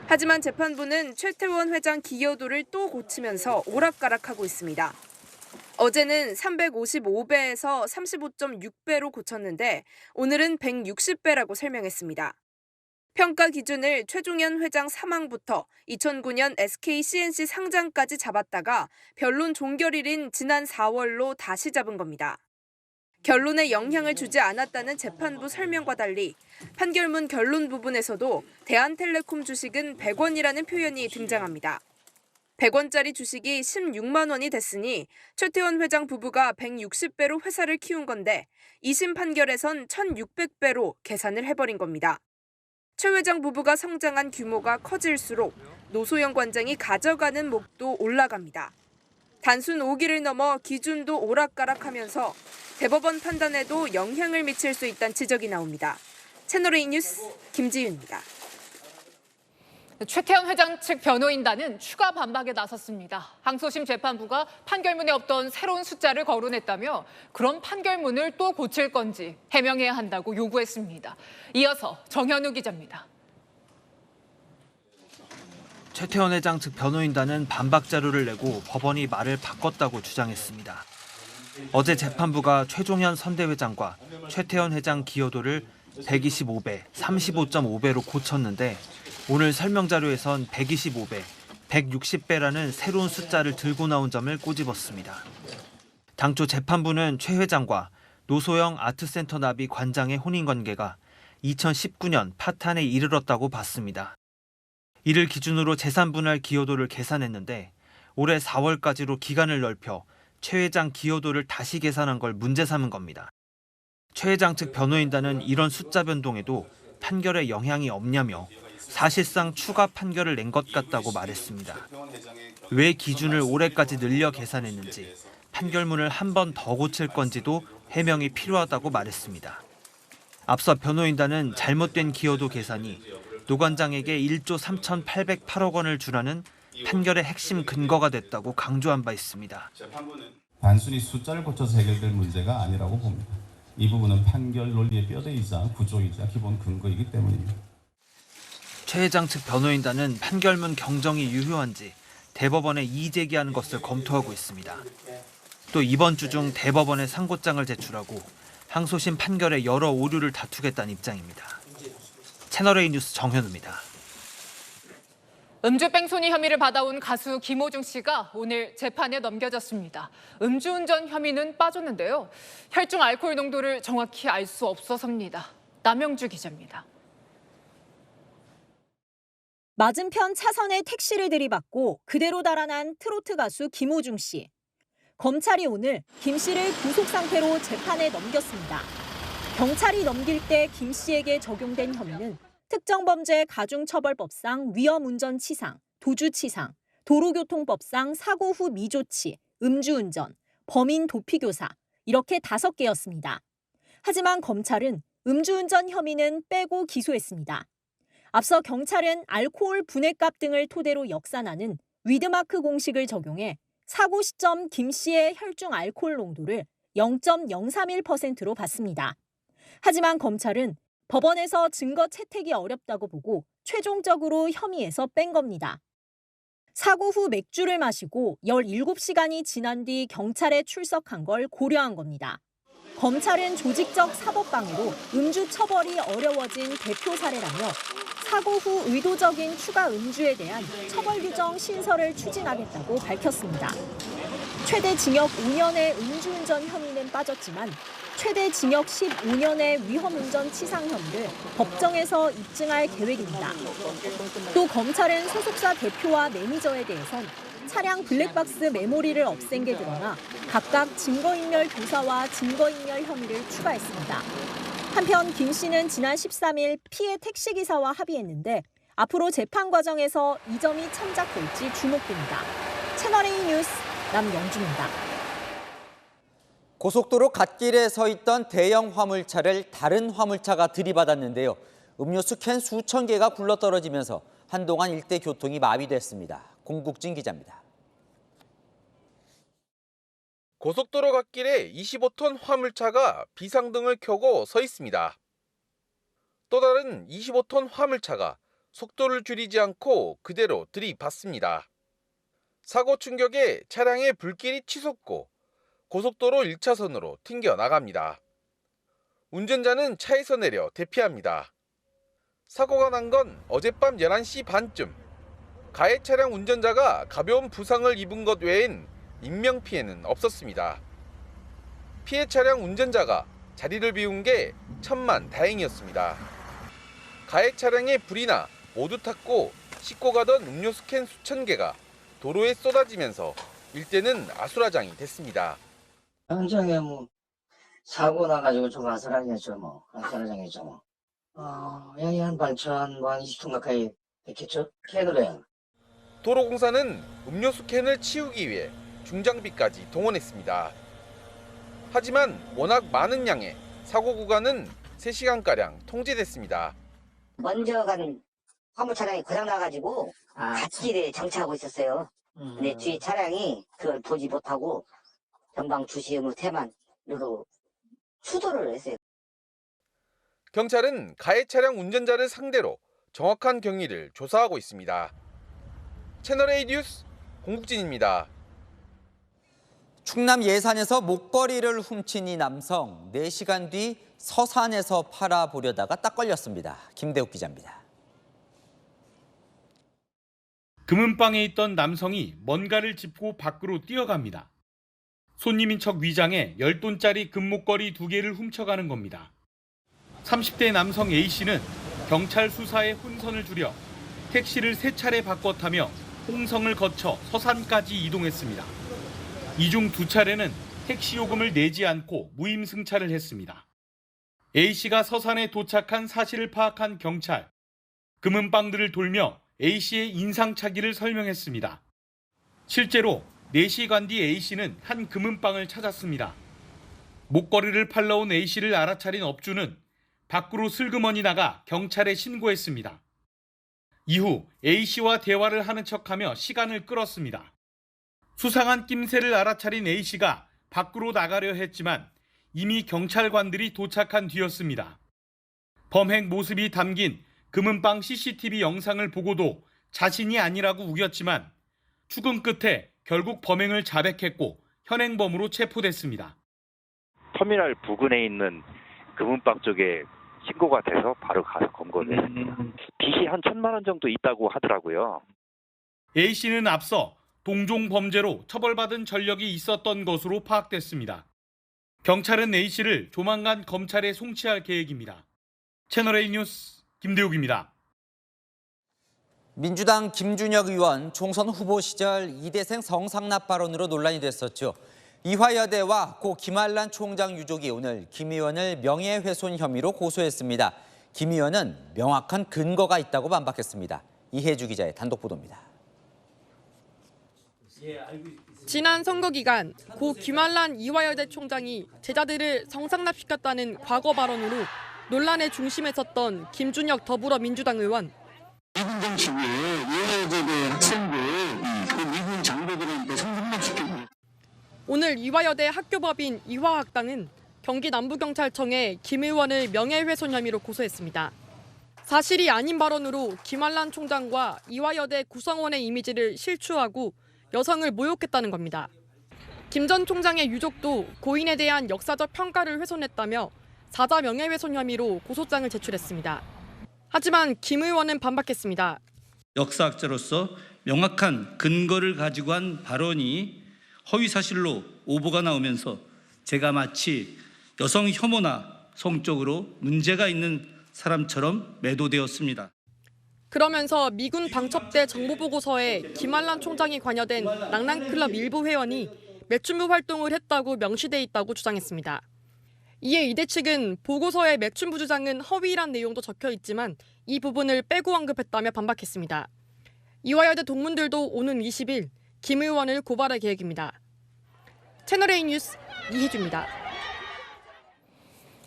하지만 재판부는 최태원 회장 기여도를 또 고치면서 오락가락하고 있습니다. 어제는 355배에서 35.6배로 고쳤는데 오늘은 160배라고 설명했습니다. 평가 기준을 최종현 회장 사망부터 2009년 SK CNC 상장까지 잡았다가 변론 종결일인 지난 4월로 다시 잡은 겁니다. 결론에 영향을 주지 않았다는 재판부 설명과 달리 판결문 결론 부분에서도 대한텔레콤 주식은 100원이라는 표현이 등장합니다. 100원짜리 주식이 16만 원이 됐으니 최태원 회장 부부가 160배로 회사를 키운 건데 2심 판결에선 1600배로 계산을 해버린 겁니다. 최 회장 부부가 성장한 규모가 커질수록 노소영 관장이 가져가는 몫도 올라갑니다. 단순 오기를 넘어 기준도 오락가락하면서 대법원 판단에도 영향을 미칠 수 있다는 지적이 나옵니다. 채널A 뉴스 김지윤입니다. 최태원 회장 측 변호인단은 추가 반박에 나섰습니다. 항소심 재판부가 판결문에 없던 새로운 숫자를 거론했다며 그런 판결문을 또 고칠 건지 해명해야 한다고 요구했습니다. 이어서 정현우 기자입니다. 최태원 회장 측 변호인단은 반박 자료를 내고 법원이 말을 바꿨다고 주장했습니다. 어제 재판부가 최종현 선대회장과 최태원 회장 기여도를 125배, 35.5배로 고쳤는데 오늘 설명 자료에선 125배, 160배라는 새로운 숫자를 들고 나온 점을 꼬집었습니다. 당초 재판부는 최 회장과 노소영 아트센터 나비 관장의 혼인관계가 2019년 파탄에 이르렀다고 봤습니다. 이를 기준으로 재산분할 기여도를 계산했는데 올해 4월까지로 기간을 넓혀 최 회장 기여도를 다시 계산한 걸 문제 삼은 겁니다. 최 회장 측 변호인단은 이런 숫자 변동에도 판결에 영향이 없냐며 사실상 추가 판결을 낸 것 같다고 말했습니다. 왜 기준을 올해까지 늘려 계산했는지, 판결문을 한 번 더 고칠 건지도 해명이 필요하다고 말했습니다. 앞서 변호인단은 잘못된 기여도 계산이 노 관장에게 1조 3,808억 원을 주라는 판결의 핵심 근거가 됐다고 강조한 바 있습니다. 단순히 숫자를 고쳐서 해결될 문제가 아니라고 봅니다. 이 부분은 판결 논리의 뼈대이자 구조이자 기본 근거이기 때문입니다. 최 회장 측 변호인단은 판결문 경정이 유효한지 대법원에 이의 제기하는 것을 검토하고 있습니다. 또 이번 주 중 대법원에 상고장을 제출하고 항소심 판결의 여러 오류를 다투겠다는 입장입니다. 채널A 뉴스 정현우입니다. 음주 뺑소니 혐의를 받아온 가수 김호중 씨가 오늘 재판에 넘겨졌습니다. 음주운전 혐의는 빠졌는데요. 혈중 알코올 농도를 정확히 알 수 없어서입니다. 남영주 기자입니다. 맞은편 차선에 택시를 들이받고 그대로 달아난 트로트 가수 김호중 씨. 검찰이 오늘 김 씨를 구속 상태로 재판에 넘겼습니다. 경찰이 넘길 때 김 씨에게 적용된 혐의는 특정범죄 가중처벌법상 위험운전치상, 도주치상, 도로교통법상 사고 후 미조치, 음주운전, 범인 도피교사 이렇게 5개였습니다. 하지만 검찰은 음주운전 혈미는 빼고 기소했습니다. 앞서 경찰은 알코올 분해값 등을 토대로 역산하는 위드마크 공식을 적용해 사고 시점 김 씨의 혈중 알코올 농도를 0.031%로 봤습니다. 하지만 검찰은 법원에서 증거 채택이 어렵다고 보고 최종적으로 혐의에서 뺀 겁니다. 사고 후 맥주를 마시고 17시간이 지난 뒤 경찰에 출석한 걸 고려한 겁니다. 검찰은 조직적 사법방해로 음주 처벌이 어려워진 대표 사례라며 사고 후 의도적인 추가 음주에 대한 처벌 규정 신설을 추진하겠다고 밝혔습니다. 최대 징역 5년의 음주운전 혐의는 빠졌지만 최대 징역 15년의 위험운전 치상 혐의를 법정에서 입증할 계획입니다. 또 검찰은 소속사 대표와 매니저에 대해선 차량 블랙박스 메모리를 없앤 게 드러나 각각 증거인멸 교사와 증거인멸 혐의를 추가했습니다. 한편 김 씨는 지난 13일 피해 택시기사와 합의했는데 앞으로 재판 과정에서 이 점이 참작될지 주목됩니다. 채널A 뉴스 남영준입니다. 고속도로 갓길에 서 있던 대형 화물차를 다른 화물차가 들이받았는데요. 음료수 캔 수천 개가 굴러떨어지면서 한동안 일대 교통이 마비됐습니다. 공국진 기자입니다. 고속도로 갓길에 25톤 화물차가 비상등을 켜고 서 있습니다. 또 다른 25톤 화물차가 속도를 줄이지 않고 그대로 들이받습니다. 사고 충격에 차량의 불길이 치솟고 고속도로 1차선으로 튕겨나갑니다. 운전자는 차에서 내려 대피합니다. 사고가 난 건 어젯밤 11시 반쯤. 가해 차량 운전자가 가벼운 부상을 입은 것 외엔 인명피해는 없었습니다. 피해 차량 운전자가 자리를 비운 게 천만다행이었습니다. 가해 차량에 불이 나 모두 탔고 싣고 가던 음료수 캔 수천 개가 도로에 쏟아지면서 일대는 아수라장이 됐습니다. 현장에 사고 나가지고 좀 아수라장이었죠. 아수라장이었죠. 양이 한 반천, 한 20톤 가까이 됐겠죠? 캔으로요. 도로공사는 음료수 캔을 치우기 위해 중장비까지 동원했습니다. 하지만 워낙 많은 양의 사고 구간은 3시간가량 통제됐습니다. 먼저 간 화물 차량이 고장 나가지고 갓길에 정차하고 있었어요. 근데 뒤 차량이 그걸 보지 못하고 전방 주시음을 태만으로 추돌을 했어요. 경찰은 가해 차량 운전자를 상대로 정확한 경위를 조사하고 있습니다. 채널A 뉴스 공국진입니다. 충남 예산에서 목걸이를 훔친 이 남성 4시간 뒤 서산에서 팔아보려다가 딱 걸렸습니다. 김대욱 기자입니다. 금은방에 있던 남성이 뭔가를 짚고 밖으로 뛰어갑니다. 손님인 척 위장해 10돈짜리 금목걸이 2개를 훔쳐가는 겁니다. 30대 남성 A씨는 경찰 수사에 혼선을 주려 택시를 3차례 바꿔 타며 홍성을 거쳐 서산까지 이동했습니다. 이 중 2차례는 택시 요금을 내지 않고 무임승차를 했습니다. A씨가 서산에 도착한 사실을 파악한 경찰, 금은방들을 돌며 A씨의 인상착의를 설명했습니다. 실제로 4시간 뒤 A씨는 한 금은방을 찾았습니다. 목걸이를 팔러 온 A씨를 알아차린 업주는 밖으로 슬그머니 나가 경찰에 신고했습니다. 이후 A씨와 대화를 하는 척하며 시간을 끌었습니다. 수상한 낌새를 알아차린 A씨가 밖으로 나가려 했지만 이미 경찰관들이 도착한 뒤였습니다. 범행 모습이 담긴 금은방 CCTV 영상을 보고도 자신이 아니라고 우겼지만 추궁 끝에 결국 범행을 자백했고 현행범으로 체포됐습니다. 터미널 부근에 있는 금은방 쪽에 신고가 돼서 바로 가서 검거를 했습니다. 빚이 한 1,000만 원 정도 있다고 하더라고요. A씨는 앞서 동종 범죄로 처벌받은 전력이 있었던 것으로 파악됐습니다. 경찰은 A씨를 조만간 검찰에 송치할 계획입니다. 채널A 뉴스 김대욱입니다. 민주당 김준혁 의원 총선 후보 시절 이대생 성상납 발언으로 논란이 됐었죠. 이화여대와 고 김한란 총장 유족이 오늘 김 의원을 명예훼손 혐의로 고소했습니다. 김 의원은 명확한 근거가 있다고 반박했습니다. 이혜주 기자의 단독 보도입니다. 지난 선거 기간 고 김한란 이화여대 총장이 제자들을 성상납시켰다는 과거 발언으로 논란의 중심에 섰던 김준혁 더불어민주당 의원. 오늘 이화여대 학교법인 이화학당은 경기 남부경찰청에 김 의원을 명예훼손 혐의로 고소했습니다. 사실이 아닌 발언으로 김한란 총장과 이화여대 구성원의 이미지를 실추하고 여성을 모욕했다는 겁니다. 김 전 총장의 유족도 고인에 대한 역사적 평가를 훼손했다며 사자 명예훼손 혐의로 고소장을 제출했습니다. 하지만 김 의원은 반박했습니다. 역사학자로서 명확한 근거를 가지고 한 발언이 허위사실로 오보가 나오면서 제가 마치 여성 혐오나 성적으로 문제가 있는 사람처럼 매도되었습니다. 그러면서 미군 방첩대 정보보고서에 김한란 총장이 관여된 랑랑클럽 일부 회원이 매춘부 활동을 했다고 명시돼 있다고 주장했습니다. 이에 이대 측은 보고서에 매춘부 주장은 허위란 내용도 적혀 있지만 이 부분을 빼고 언급했다며 반박했습니다. 이화여대 동문들도 오는 20일 김 의원을 고발할 계획입니다. 채널A 뉴스 이혜주입니다.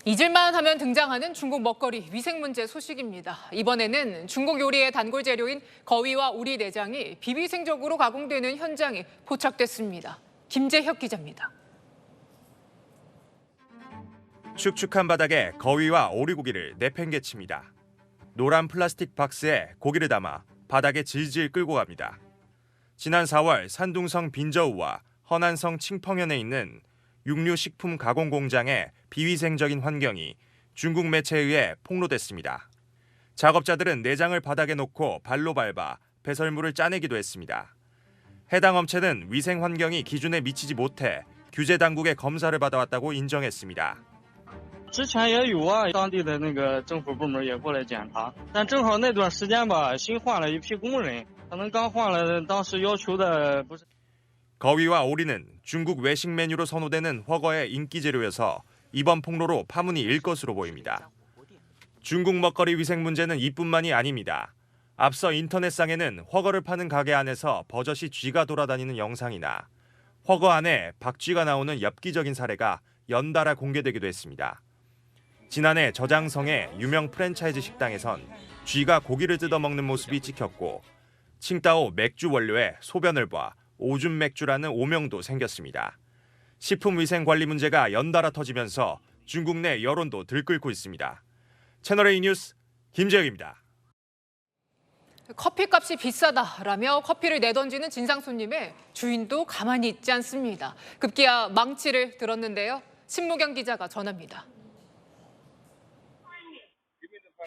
잊을만 하면 등장하는 중국 먹거리 위생 문제 소식입니다. 이번에는 중국 요리의 단골 재료인 거위와 오리 내장이 비위생적으로 가공되는 현장이 포착됐습니다. 김재혁 기자입니다. 축축한 바닥에 거위와 오리고기를 내팽개칩니다. 노란 플라스틱 박스에 고기를 담아 바닥에 질질 끌고 갑니다. 지난 4월 산둥성 빈저우와 허난성 칭펑현에 있는 육류식품 가공 공장의 비위생적인 환경이 중국 매체에 의해 폭로됐습니다. 작업자들은 내장을 바닥에 놓고 발로 밟아 배설물을 짜내기도 했습니다. 해당 업체는 위생 환경이 기준에 미치지 못해 규제 당국의 검사를 받아왔다고 인정했습니다. 之前也有啊，当地的那个政府部门也过来检查，但正好那段时间吧，新换了一批工人，可能刚换了，当时要求的不是。 거위와 오리는 중국 외식 메뉴로 선호되는 훠거의 인기 재료여서 이번 폭로로 파문이 일 것으로 보입니다. 중국 먹거리 위생 문제는 이뿐만이 아닙니다. 앞서 인터넷상에는 훠거를 파는 가게 안에서 버젓이 쥐가 돌아다니는 영상이나 훠거 안에 박쥐가 나오는 엽기적인 사례가 연달아 공개되기도 했습니다. 지난해 저장성의 유명 프랜차이즈 식당에선 쥐가 고기를 뜯어먹는 모습이 찍혔고 칭따오 맥주 원료에 소변을 봐 오줌 맥주라는 오명도 생겼습니다. 식품위생 관리 문제가 연달아 터지면서 중국 내 여론도 들끓고 있습니다. 채널A 뉴스 김재혁입니다. 커피값이 비싸다라며 커피를 내던지는 진상 손님의 주인도 가만히 있지 않습니다. 급기야 망치를 들었는데요. 신무경 기자가 전합니다.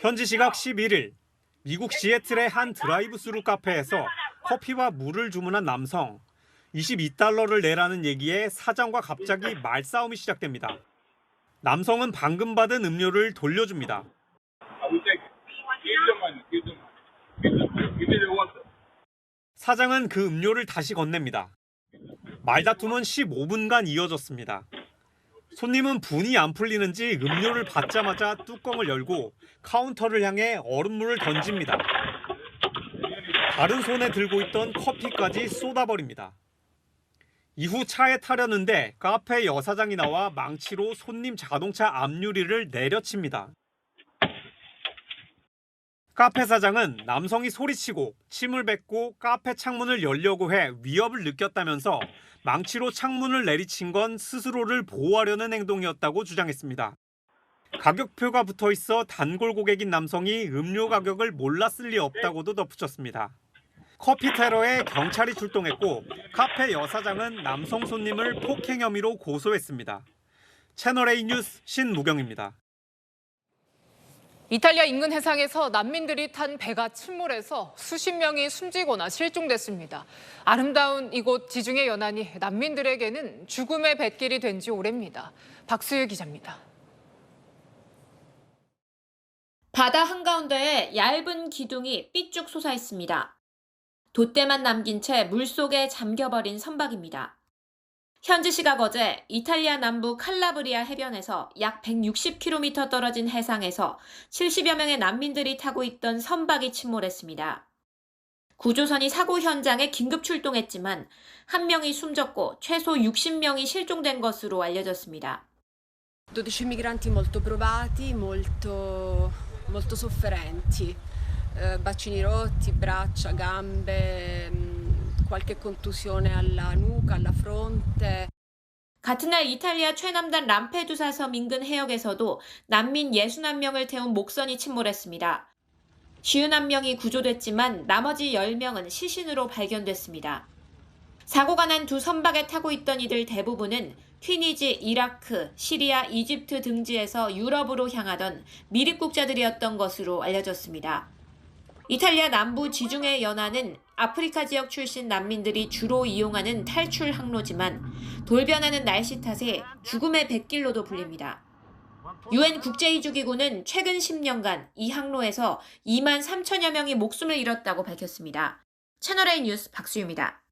현지 시각 11일 미국 시애틀의 한 드라이브스루 카페에서 커피와 물을 주문한 남성. 22달러를 내라는 얘기에 사장과 갑자기 말싸움이 시작됩니다. 남성은 방금 받은 음료를 돌려줍니다. 사장은 그 음료를 다시 건넵니다. 말다툼은 15분간 이어졌습니다. 손님은 분이 안 풀리는지 음료를 받자마자 뚜껑을 열고 카운터를 향해 얼음물을 던집니다. 다른 손에 들고 있던 커피까지 쏟아버립니다. 이후 차에 타려는데 카페 여사장이 나와 망치로 손님 자동차 앞유리를 내려칩니다. 카페 사장은 남성이 소리치고 침을 뱉고 카페 창문을 열려고 해 위협을 느꼈다면서 망치로 창문을 내리친 건 스스로를 보호하려는 행동이었다고 주장했습니다. 가격표가 붙어 있어 단골 고객인 남성이 음료 가격을 몰랐을 리 없다고도 덧붙였습니다. 커피 테러에 경찰이 출동했고 카페 여사장은 남성 손님을 폭행 혐의로 고소했습니다. 채널A 뉴스 신무경입니다. 이탈리아 인근 해상에서 난민들이 탄 배가 침몰해서 수십 명이 숨지거나 실종됐습니다. 아름다운 이곳 지중해 연안이 난민들에게는 죽음의 뱃길이 된 지 오래입니다. 박수유 기자입니다. 바다 한가운데에 얇은 기둥이 삐쭉 솟아 있습니다. 돛대만 남긴 채 물속에 잠겨버린 선박입니다. 현지 시각 어제 이탈리아 남부 칼라브리아 해변에서 약 160km 떨어진 해상에서 70여 명의 난민들이 타고 있던 선박이 침몰했습니다. 구조선이 사고 현장에 긴급 출동했지만 1명이 숨졌고 최소 60명이 실종된 것으로 알려졌습니다. 12 migranti molto provati, molto sofferenti, bacini rotti, braccia, gambe, qualche contusione alla nuca, alla fronte. 같은 날 이탈리아 최남단 람페두사 섬 인근 해역에서도 난민 61명을 태운 목선이 침몰했습니다. 51명이 구조됐지만 나머지 10명은 시신으로 발견됐습니다. 사고가 난 두 선박에 타고 있던 이들 대부분은 튀니지, 이라크, 시리아, 이집트 등지에서 유럽으로 향하던 미립국자들이었던 것으로 알려졌습니다. 이탈리아 남부 지중해 연안은 아프리카 지역 출신 난민들이 주로 이용하는 탈출 항로지만 돌변하는 날씨 탓에 죽음의 뱃길로도 불립니다. UN 국제이주기구는 최근 10년간 이 항로에서 2만 3천여 명이 목숨을 잃었다고 밝혔습니다. 채널A 뉴스 박수유입니다.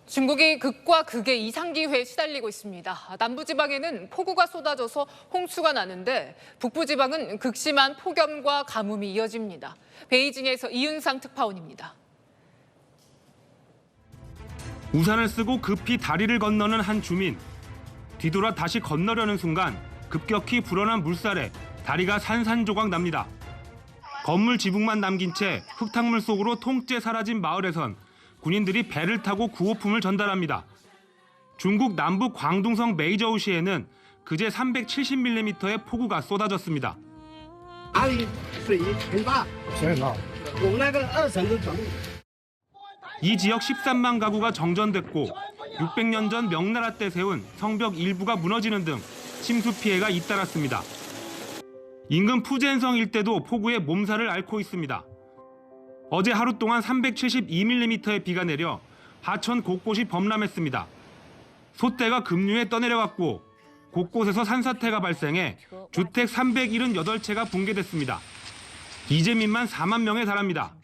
중국이 극과 극의 이상기후에 시달리고 있습니다. 남부지방에는 폭우가 쏟아져서 홍수가 나는데 북부지방은 극심한 폭염과 가뭄이 이어집니다. 베이징에서 이윤상 특파원입니다. 우산을 쓰고 급히 다리를 건너는 한 주민. 뒤돌아 다시 건너려는 순간 급격히 불어난 물살에 다리가 산산조각 납니다. 건물 지붕만 남긴 채 흙탕물 속으로 통째 사라진 마을에선 군인들이 배를 타고 구호품을 전달합니다. 중국 남부 광둥성 메이저우시에는 그제 370mm의 폭우가 쏟아졌습니다. 이 지역 13만 가구가 정전됐고 600년 전 명나라 때 세운 성벽 일부가 무너지는 등 침수 피해가 잇따랐습니다. 인근 푸젠성 일대도 폭우에 몸살을 앓고 있습니다. 어제 하루 동안 372mm의 비가 내려 하천 곳곳이 범람했습니다. 솥대가 급류에 떠내려갔고 곳곳에서 산사태가 발생해 주택 378채가 붕괴됐습니다. 이재민만 4만 명에 달합니다.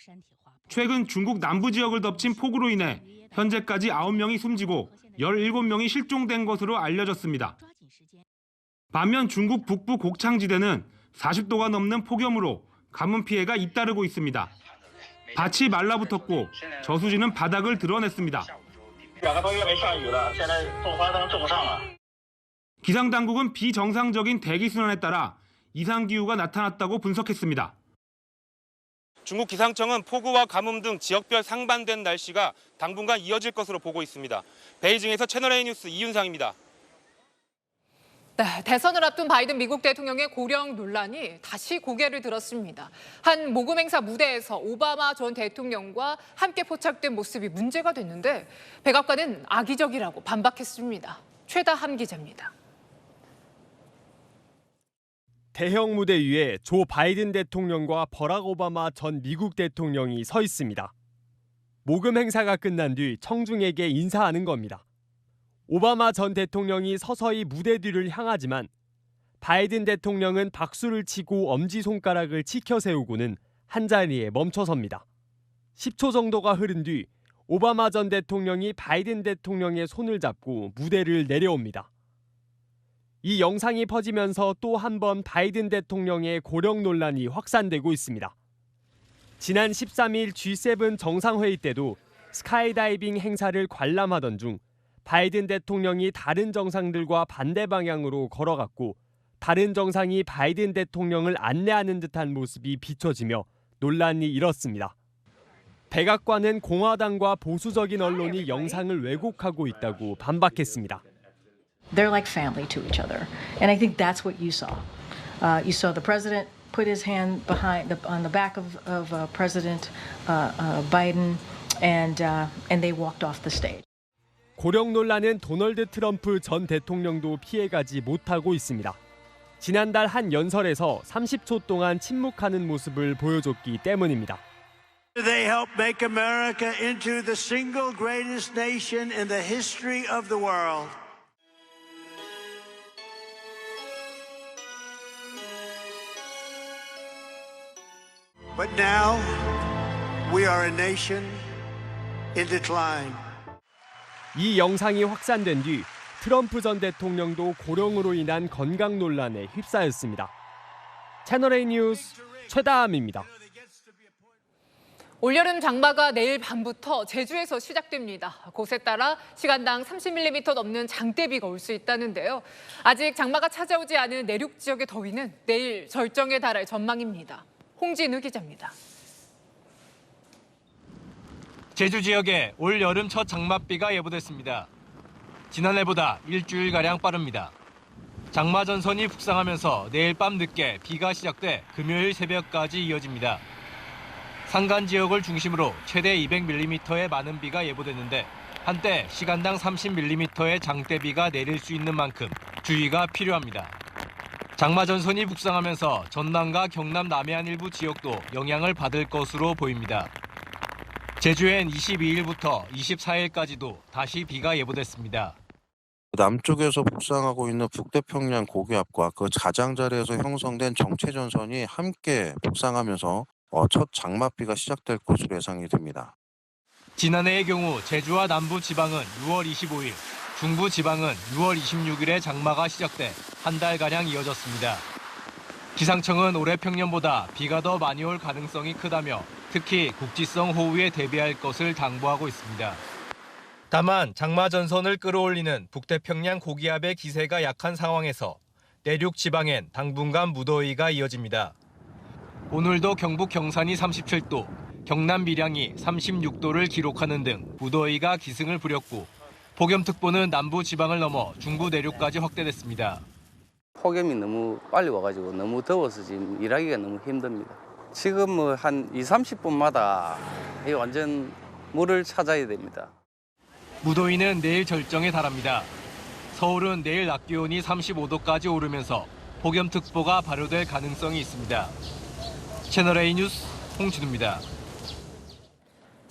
최근 중국 남부 지역을 덮친 폭우로 인해 현재까지 9명이 숨지고 17명이 실종된 것으로 알려졌습니다. 반면 중국 북부 곡창지대는 40도가 넘는 폭염으로 가뭄 피해가 잇따르고 있습니다. 밭이 말라붙었고 저수지는 바닥을 드러냈습니다. 기상당국은 비정상적인 대기순환에 따라 이상기후가 나타났다고 분석했습니다. 중국 기상청은 폭우와 가뭄 등 지역별 상반된 날씨가 당분간 이어질 것으로 보고 있습니다. 베이징에서 채널A 뉴스 이윤상입니다. 네, 대선을 앞둔 바이든 미국 대통령의 고령 논란이 다시 고개를 들었습니다. 한 모금 행사 무대에서 오바마 전 대통령과 함께 포착된 모습이 문제가 됐는데 백악관은 악의적이라고 반박했습니다. 최다함 기자입니다. 대형 무대 위에 조 바이든 대통령과 버락 오바마 전 미국 대통령이 서 있습니다. 모금 행사가 끝난 뒤 청중에게 인사하는 겁니다. 오바마 전 대통령이 서서히 무대 뒤를 향하지만 바이든 대통령은 박수를 치고 엄지손가락을 치켜 세우고는 한자리에 멈춰섭니다. 10초 정도가 흐른 뒤 오바마 전 대통령이 바이든 대통령의 손을 잡고 무대를 내려옵니다. 이 영상이 퍼지면서 또 한 번 바이든 대통령의 고령 논란이 확산되고 있습니다. 지난 13일 G7 정상회의 때도 스카이다이빙 행사를 관람하던 중 바이든 대통령이 다른 정상들과 반대 방향으로 걸어갔고 다른 정상이 바이든 대통령을 안내하는 듯한 모습이 비춰지며 논란이 일었습니다. 백악관은 공화당과 보수적인 언론이 영상을 왜곡하고 있다고 반박했습니다. They're like family to each other, and I think that's what you saw. You saw the president put his hand on the back of President Biden, and they walked off the stage. 고령 논란은 도널드 트럼프 전 대통령도 피해가지 못하고 있습니다. 지난달 한 연설에서 30초 동안 침묵하는 모습을 보여줬기 때문입니다. They helped make America into the single greatest nation in the history of the world. But now we are a nation in decline. 이 영상이 확산된 뒤 트럼프 전 대통령도 고령으로 인한 건강 논란에 휩싸였습니다. 채널A 뉴스 최다함입니다. 올여름 장마가 내일 밤부터 제주에서 시작됩니다. 곳에 따라 시간당 30mm 넘는 장대비가 올 수 있다는데요. 아직 장마가 찾아오지 않은 내륙 지역의 더위는 내일 절정에 달할 전망입니다. 홍진우 기자입니다. 제주 지역에 올 여름 첫 장맛비가 예보됐습니다. 지난해보다 일주일가량 빠릅니다. 장마 전선이 북상하면서 내일 밤 늦게 비가 시작돼 금요일 새벽까지 이어집니다. 산간 지역을 중심으로 최대 200mm의 많은 비가 예보됐는데 한때 시간당 30mm의 장대비가 내릴 수 있는 만큼 주의가 필요합니다. 장마 전선이 북상하면서 전남과 경남 남해안 일부 지역도 영향을 받을 것으로 보입니다. 제주엔 22일부터 24일까지도 다시 비가 예보됐습니다. 남쪽에서 북상하고 있는 북태평양 고기압과 그 가장자리에서 형성된 정체전선이 함께 북상하면서 첫 장맛비가 시작될 것으로 예상이 됩니다. 지난해의 경우 제주와 남부 지방은 6월 25일, 중부 지방은 6월 26일에 장마가 시작돼 한 달가량 이어졌습니다. 기상청은 올해 평년보다 비가 더 많이 올 가능성이 크다며 특히 국지성 호우에 대비할 것을 당부하고 있습니다. 다만 장마 전선을 끌어올리는 북태평양 고기압의 기세가 약한 상황에서 내륙 지방엔 당분간 무더위가 이어집니다. 오늘도 경북 경산이 37도, 경남 밀양이 36도를 기록하는 등 무더위가 기승을 부렸고 폭염특보는 남부 지방을 넘어 중부 내륙까지 확대됐습니다. 폭염이 너무 빨리 와가지고 너무 더워서 지금 일하기가 너무 힘듭니다. 지금 뭐 한 20-30분마다 완전 물을 찾아야 됩니다. 무더위는 내일 절정에 달합니다. 서울은 내일 낮 기온이 35도까지 오르면서 폭염특보가 발효될 가능성이 있습니다. 채널A 뉴스 홍진우입니다.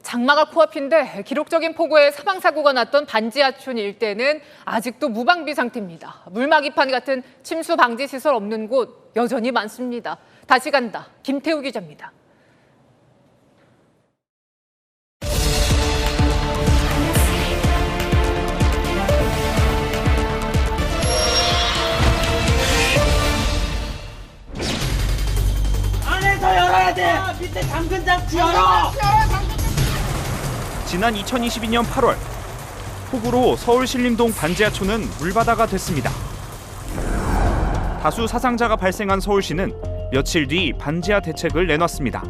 장마가 코앞인데 기록적인 폭우에 사망사고가 났던 반지하촌 일대는 아직도 무방비 상태입니다. 물막이판 같은 침수 방지 시설 없는 곳 여전히 많습니다. 다시 간다. 김태우 기자입니다. 안에서 열어야 돼! 밑에 잠근 장치 열어! 지난 2022년 8월 폭우로 서울 신림동 반지하촌은 물바다가 됐습니다. 다수 사상자가 발생한 서울시는 며칠 뒤 반지하 대책을 내놨습니다.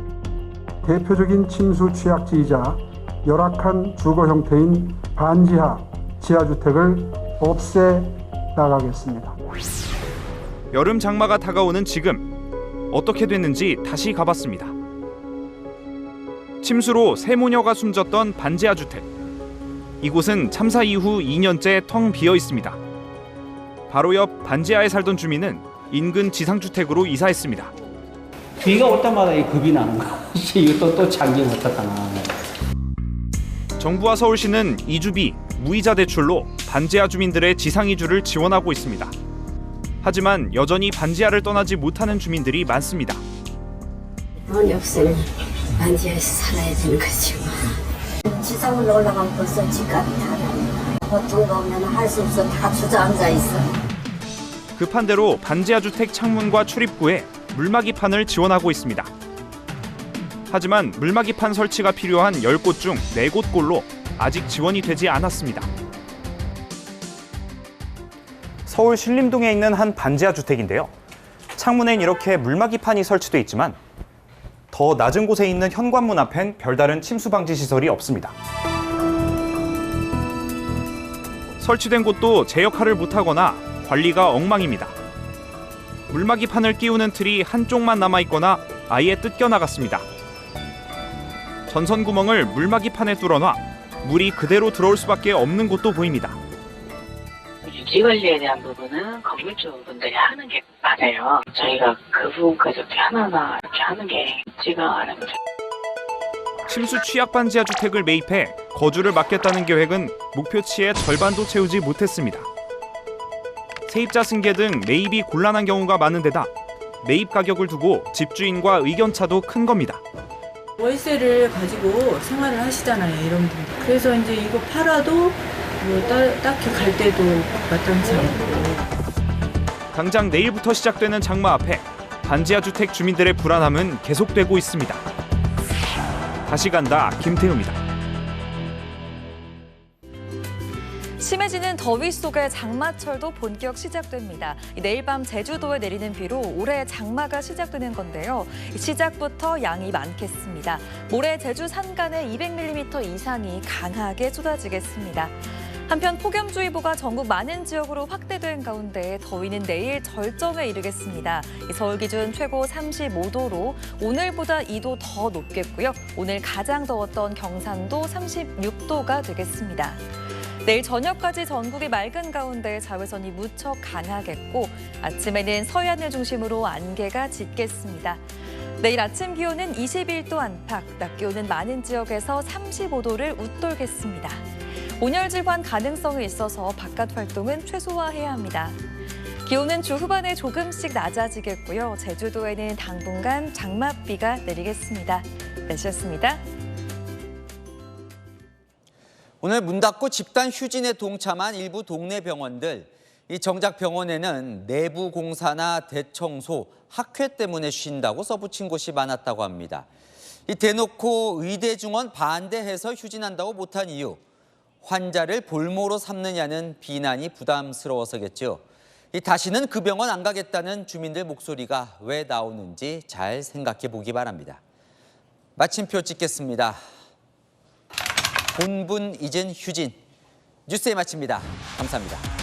대표적인 침수 취약지이자 열악한 주거 형태인 반지하 지하주택을 없애 나가겠습니다. 여름 장마가 다가오는 지금 어떻게 됐는지 다시 가봤습니다. 침수로 세모녀가 숨졌던 반지하 주택. 이곳은 참사 이후 2년째 텅 비어 있습니다. 바로 옆 반지하에 살던 주민은 인근 지상주택으로 이사했습니다. 비가 올 때마다 이 겁이 나는 거야. 이거 또 장기 어떡하나. 정부와 서울시는 이주비, 무이자 대출로 반지하 주민들의 지상 이주를 지원하고 있습니다. 하지만 여전히 반지하를 떠나지 못하는 주민들이 많습니다. 돈이 없으면 반지하에서 살아야 되는 거지 뭐. 지상으로 올라가면 벌써 집값이 다 나요. 보통 보면 할 수 없어 다 주저앉아 있어. 급한 대로 반지하 주택 창문과 출입구에 물막이판을 지원하고 있습니다. 하지만 물막이판 설치가 필요한 10곳 중 4곳꼴로 아직 지원이 되지 않았습니다. 서울 신림동에 있는 한 반지하 주택인데요. 창문엔 이렇게 물막이판이 설치돼 있지만 더 낮은 곳에 있는 현관문 앞엔 별다른 침수 방지 시설이 없습니다. 설치된 곳도 제 역할을 못하거나 관리가 엉망입니다. 물막이판을 끼우는 틀이 한쪽만 남아있거나 아예 뜯겨나갔습니다. 전선 구멍을 물막이판에 뚫어놔 물이 그대로 들어올 수밖에 없는 곳도 보입니다. 유지 관리에 대한 부분은 건물주 분들이 하는 게 맞아요. 저희가 그 부분까지 이렇게 하나하나 이렇게 하는 게 쉽지가 않습니다. 침수 취약 반지하 주택을 매입해 거주를 막겠다는 계획은 목표치의 절반도 채우지 못했습니다. 세입자 승계 등 매입이 곤란한 경우가 많은 데다 매입 가격을 두고 집주인과 의견차도 큰 겁니다. 월세를 가지고 생활을 하시잖아요, 이런 분. 그래서 이제 이거 팔아도 뭐 딱히 갈 데도 마땅치 않고. 당장 내일부터 시작되는 장마 앞에 반지하 주택 주민들의 불안함은 계속되고 있습니다. 다시 간다, 김태우입니다. 심해지는 더위 속에 장마철도 본격 시작됩니다. 내일 밤 제주도에 내리는 비로 올해 장마가 시작되는 건데요. 시작부터 양이 많겠습니다. 모레 제주 산간에 200mm 이상이 강하게 쏟아지겠습니다. 한편 폭염주의보가 전국 많은 지역으로 확대된 가운데 더위는 내일 절정에 이르겠습니다. 서울 기준 최고 35도로 오늘보다 2도 더 높겠고요. 오늘 가장 더웠던 경산도 36도가 되겠습니다. 내일 저녁까지 전국이 맑은 가운데 자외선이 무척 강하겠고 아침에는 서해안을 중심으로 안개가 짙겠습니다. 내일 아침 기온은 21도 안팎, 낮 기온은 많은 지역에서 35도를 웃돌겠습니다. 온열 질환 가능성이 있어서 바깥 활동은 최소화해야 합니다. 기온은 주 후반에 조금씩 낮아지겠고요. 제주도에는 당분간 장맛비가 내리겠습니다. 날씨였습니다. 오늘 문 닫고 집단 휴진에 동참한 일부 동네 병원들. 이 정작 병원에는 내부 공사나 대청소, 학회 때문에 쉰다고 써붙인 곳이 많았다고 합니다. 이 대놓고 의대 증원 반대해서 휴진한다고 못한 이유. 환자를 볼모로 삼느냐는 비난이 부담스러워서겠죠. 다시는 그 병원 안 가겠다는 주민들 목소리가 왜 나오는지 잘 생각해 보기 바랍니다. 마침표 찍겠습니다. 본분 잊은 휴진. 뉴스에 마칩니다. 감사합니다.